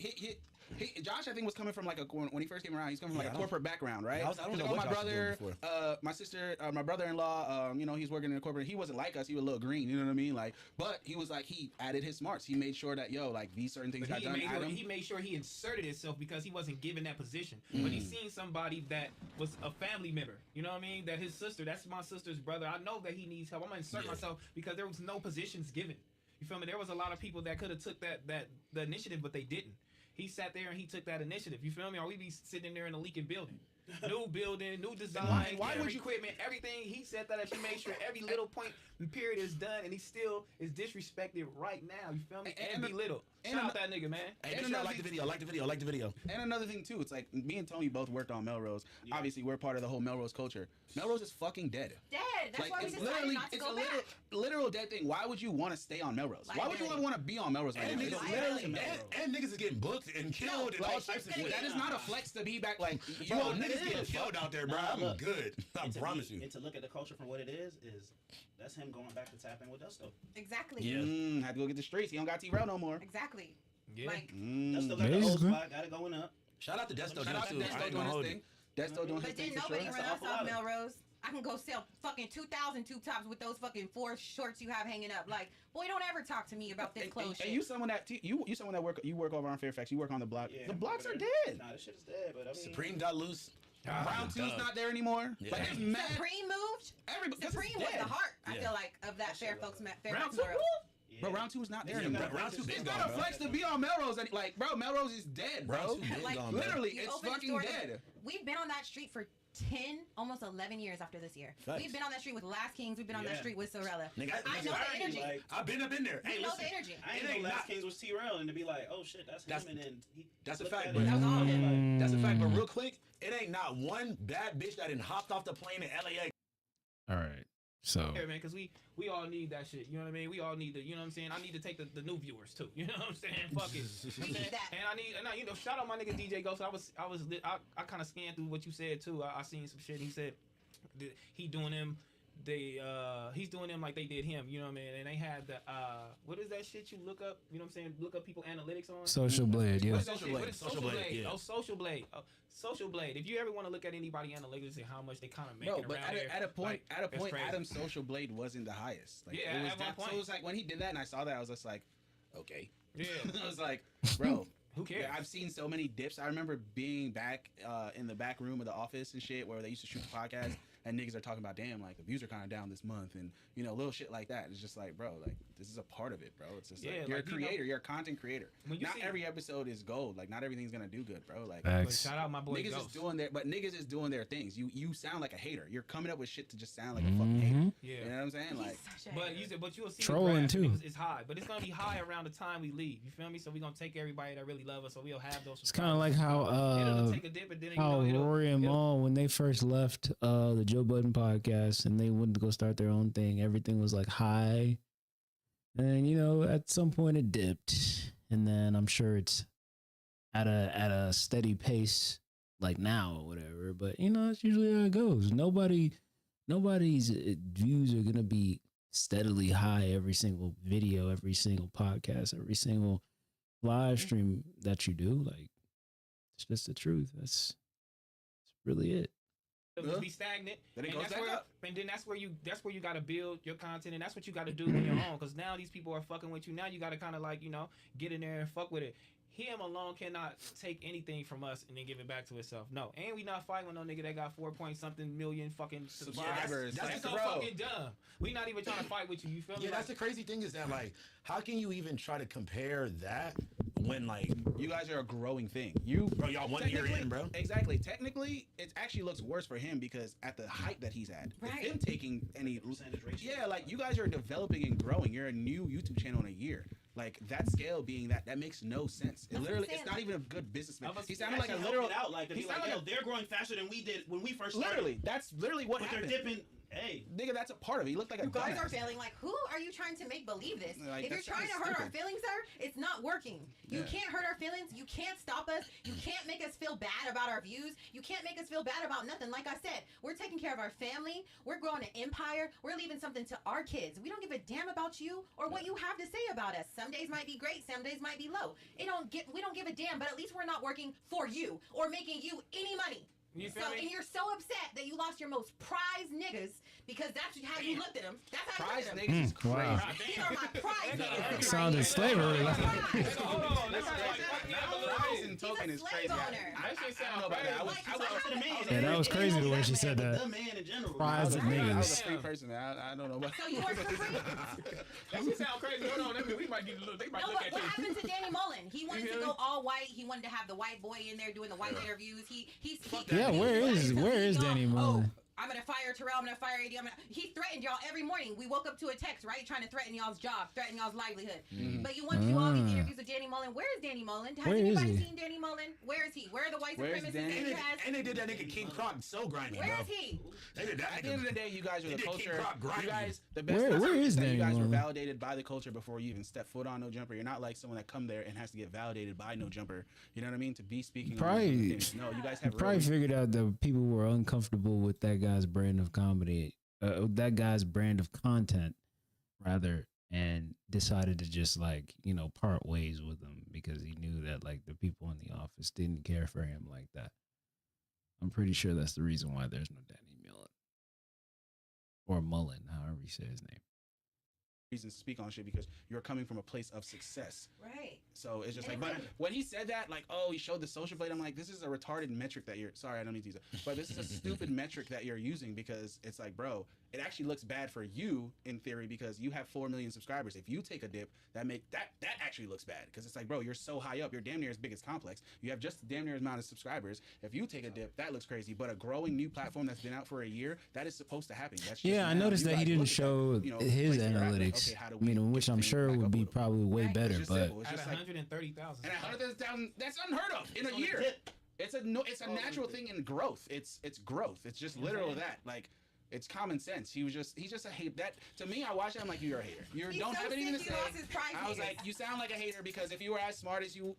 Josh, I think, was coming from like when he first came around. He's coming from like a corporate background, right? I don't He's know like, what my Josh was doing brother, before. my sister, my brother-in-law. He's working in a corporate. He wasn't like us. He was a little green. You know what I mean? Like, but he was like, he added his smarts. He made sure that like these certain things got done. He made sure he inserted himself because he wasn't given that position. But he seen somebody that was a family member. You know what I mean? That his sister. That's my sister's brother. I know that he needs help. I'm gonna insert myself because there was no positions given. You feel me? There was a lot of people that could have took the initiative, but they didn't. He sat there and he took that initiative. You feel me? Or we be sitting there in a leaking building. New building, new design, Why would you equipment, everything. He said that he made sure every little point and period is done, and he still is disrespected right now. You feel me? And belittled. Shout out that nigga, man. Hey, make sure I like the video. And another thing too, it's like me and Tony both worked on Melrose. Yeah. Obviously, we're part of the whole Melrose culture. Melrose is fucking dead. Dead. That's why we it's decided not to go back. Literal dead thing. Why would you want to stay on Melrose? Like, why would you want to be on Melrose right And now? niggas, It's literally Melrose. and niggas is getting booked and killed and all types of shit. That is not a flex to be back. Like, Bro, niggas niggas getting killed out there, bro. I'm look, good. I promise you. And to look at the culture for what it is that's him going back to tap in with Dusto. Exactly. Yeah. Had to go get the streets. He don't got T-Rail no more. Exactly. Yeah. Like, Dusto got the old spot, got it going up. Shout out to Desto. Shout out to Desto doing his thing. Desto doing his but thing then for nobody sure. run us off Melrose. I can go sell fucking 2,000 tube tops with those fucking 4 shorts you have hanging up. Like, boy, don't ever talk to me about this clothes shit. And you someone that you someone that work over on Fairfax. You work on the block. Yeah, the blocks are dead. Nah, this shit is dead. But I mean, Supreme got loose. Round 2's not there anymore. Yeah. Like, it's mad. Supreme moved. Supreme was the heart. I feel like of that Fairfax Round 2. Melrose. Bro, round 2 is not there Yeah, anymore. round 2 been It's gone, not a bro. flex to be on Melrose. Like, bro, Melrose is dead, bro. Round 2 been Like, gone, bro. Literally, You it's open the fucking store- dead. We've been on that street for 10, almost 11 years after this year. Facts. We've been on that street with Last Kings. We've been on that street with Sorella. Nigga, I know the energy. I've been up in there. We Hey, know listen. the energy. I ain't know Last Kings was T-Rail, and to be like, oh shit, that's him, and then That's a looked fact, at but it, That was all him. that's a fact. But real quick, it ain't not one bad bitch that done hopped off the plane in LAX. All right. So Yeah, man, because we all need that shit. You know what I mean? We all need the, you know what I'm saying? I need to take the new viewers too. You know what I'm saying? Fuck it. We need that. And I you know, shout out my nigga DJ Ghost. I kind of scanned through what you said too. I seen some shit. He said he doing them. He's doing them like they did him. You know what I mean? And they had the what is that shit you look up? You know what I'm saying? Look up people analytics on. Social Blade, yeah. What is that shit? What is Social Blade, yeah. Oh, Social Blade. Social Blade. If you ever want to look at anybody analytics and how much they kind of make Bro, it but around there, at a point, it's crazy. Adam's social blade wasn't the highest. Like, Yeah, it was at one that, point. So it was like when he did that, and I saw that, I was just like, okay. Yeah. I was like, bro, Who cares? I've seen so many dips. I remember being back in the back room of the office and shit where they used to shoot the podcast, and niggas are talking about, damn, like the views are kind of down this month, and you know, little shit like that. It's just like, bro, like this is a part of it, bro. It's just like you're a creator, you're a content creator. Not every episode is gold. Like not everything's gonna do good, bro. Like shout out my boy niggas Ghost. is doing their, but niggas is doing their things. You sound like a hater. You're coming up with shit to just sound like a fucking hater. Yeah. You know what I'm saying? Like, but you'll see Trolling, the graph, too. It's high, but it's gonna be high around the time we leave. You feel me? So we're gonna take everybody that really love us, so we'll have those. it's kind of like how it'll take a dip, and then how Rory and Maul, when they first left the Joe Budden podcast and they wanted to go start their own thing, everything was like high, and you know at some point it dipped, and then I'm sure it's at a steady pace like now or whatever. But you know, it's usually how it goes. Nobody's views are gonna be steadily high every single video, every single podcast, every single live stream that you do. Like, it's just the truth. That's really it. It'll just be stagnant, Then it and goes that's back where, up. and then that's where you got to build your content, and that's what you got to do on your own. Because now these people are fucking with you. Now you got to kind of like, you know, get in there and fuck with it. Him alone cannot take anything from us and then give it back to itself. No, and we not fighting with no nigga that got 4-point-something million fucking subscribers. That's so fucking dumb. We not even trying to fight with you. You feel me? Yeah, that's the crazy thing is that like, how can you even try to compare that when like you guys are a growing thing. Bro, y'all 1 year in, bro. Exactly. Technically, it actually looks worse for him because at the height that he's at, with him taking any yeah, like you guys are developing and growing. You're a new YouTube channel in a year. Like that scale being that makes no sense. It literally, it's not even a good businessman. He sounded like a literal. Out, like, he like, yo, they're growing faster than we did when we first started. Literally, that's literally what happened. They're dipping. Hey, nigga, that's a part of it. He looked like a You guys dumbass. are failing. Like, who are you trying to make believe this? Like, if you're that trying to sounds hurt our stupid. feelings, sir, it's not working. You Yeah. can't hurt our feelings. You can't stop us. You can't make us feel bad about our views. You can't make us feel bad about nothing. Like I said, we're taking care of our family. We're growing an empire. We're leaving something to our kids. We don't give a damn about you or what you have to say about us. Some days might be great. Some days might be low. We don't give a damn. But at least we're not working for you or making you any money. You feel me? And you're so upset that you lost your most prized niggas because that's how you looked at them. That's how you looked at them. Niggas is crazy. Wow. These are my prized niggas. Sounded slavery. Hold on, that's Prize and token is crazy. owner. That shit I don't know about that. I was to the man. Yeah, that was crazy the way she said The that. man in general. Prize of I was a niggas. free person, man. I don't know about. So you are free. That shit sound crazy. Hold on, we might get a little. They might No, look but at what you. happened to Danny Mullen? He wanted hear to me? go all white. He wanted to have the white boy in there doing the white interviews. He's Yeah, where is Danny Mullen? I'm gonna fire Terrell. I'm gonna fire AD. He threatened y'all every morning. We woke up to a text, right, trying to threaten y'all's job, threaten y'all's livelihood. But you want to do all these interviews with Danny Mullen. Where is Danny Mullen? Has anybody seen Danny Mullen? Where is he? Where are the white supremacists that he has? And they did that nigga King Croc so grimy. Where is he? They did that. At the end of the day, you guys are the culture. You guys, the Where best is that Danny you guys were Mullen? validated by the culture before you even step foot on No Jumper. You're not like someone that come there and has to get validated by No Jumper. You know what I mean? To be speaking. Probably. On things. No, you guys have Probably figured out that people were uncomfortable with that guy's brand of comedy, that guy's brand of content, rather, and decided to just like part ways with him because he knew that like the people in the office didn't care for him like that. I'm pretty sure that's the reason why there's no Danny Mullen or Mullen, however you say his name. Reasons to speak on shit because you're coming from a place of success. Right. So it's just like, but when he said that, like, oh, he showed the social blade, I'm like, this is a retarded metric that you're, sorry, I don't need to use it, but this is a stupid metric that you're using because it's like, bro, it actually looks bad for you in theory because you have 4 million subscribers. If you take a dip, that actually looks bad because it's like, bro, you're so high up, you're damn near as big as Complex. You have just damn near as amount of subscribers. If you take a dip, that looks crazy. But a growing new platform that's been out for a year, that is supposed to happen. That's just I noticed that he didn't show his analytics. Which I'm sure would be probably way better, but at 130,000. And 130,000, that's unheard of in a year. It's a natural thing in growth. It's growth. It's just literal that. Like, it's common sense. He's just a hate. That to me, I watched it. I'm like, you're a hater. You don't have anything to say. I was like, you sound like a hater because if you were as smart as you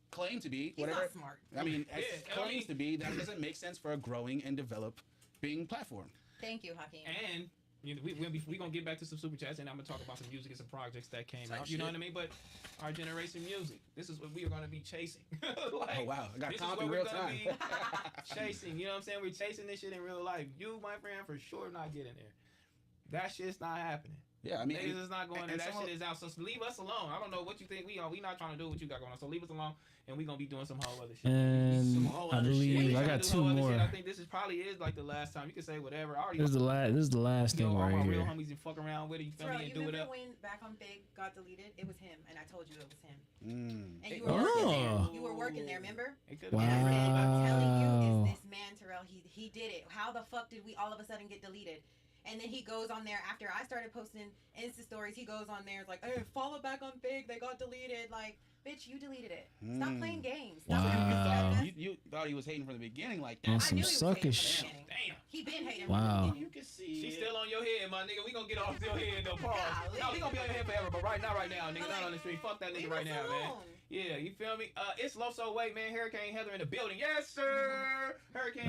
claim to be, whatever. He's not smart. I mean, as claims to be, that doesn't make sense for a growing and developing platform. Thank you, Hakeem. And we gonna get back to some super chats, and I'm gonna talk about some music and some projects that came out. You know what I mean? But our generation music, this is what we are gonna be chasing. Like, oh wow, I got this comp is in what real we're gonna time. be chasing. You know what I'm saying? We're chasing this shit in real life. You, my friend, for sure not getting there. That shit's not happening. Yeah, I mean, niggas is not going there. That shit is out. So leave us alone. I don't know what you think we are. We not trying to do what you got going on. So leave us alone, and we gonna be doing some whole other shit. And I believe I got 2 more. I think this is probably like the last time. You can say whatever. I already This is the last thing all right my here. real homies and fuck around with it. You feel me? And do it up. When Back on Big got deleted, it was him, and I told you it was him. And you Oh. were working there. You were working there, remember? Wow. And I said, I'm telling you, it's this man, Terrell. He did it. How the fuck did we all of a sudden get deleted? And then he goes on there after I started posting Insta stories. He goes on there, it's like, hey, follow Back on Big. They got deleted. Like, bitch, you deleted it. Stop playing games. Stop You thought he was hating from the beginning, like that. On some suckish. Damn. He been hating. Wow. You can see. She's still on your head, my nigga. We gonna get off your head, no pause. No, we gonna be on your head forever, but right now, nigga, not on the street. Fuck that nigga right now, man. Yeah, you feel me? It's Loso Way, man. Hurricane Heather in the building. Yes, sir. Hurricane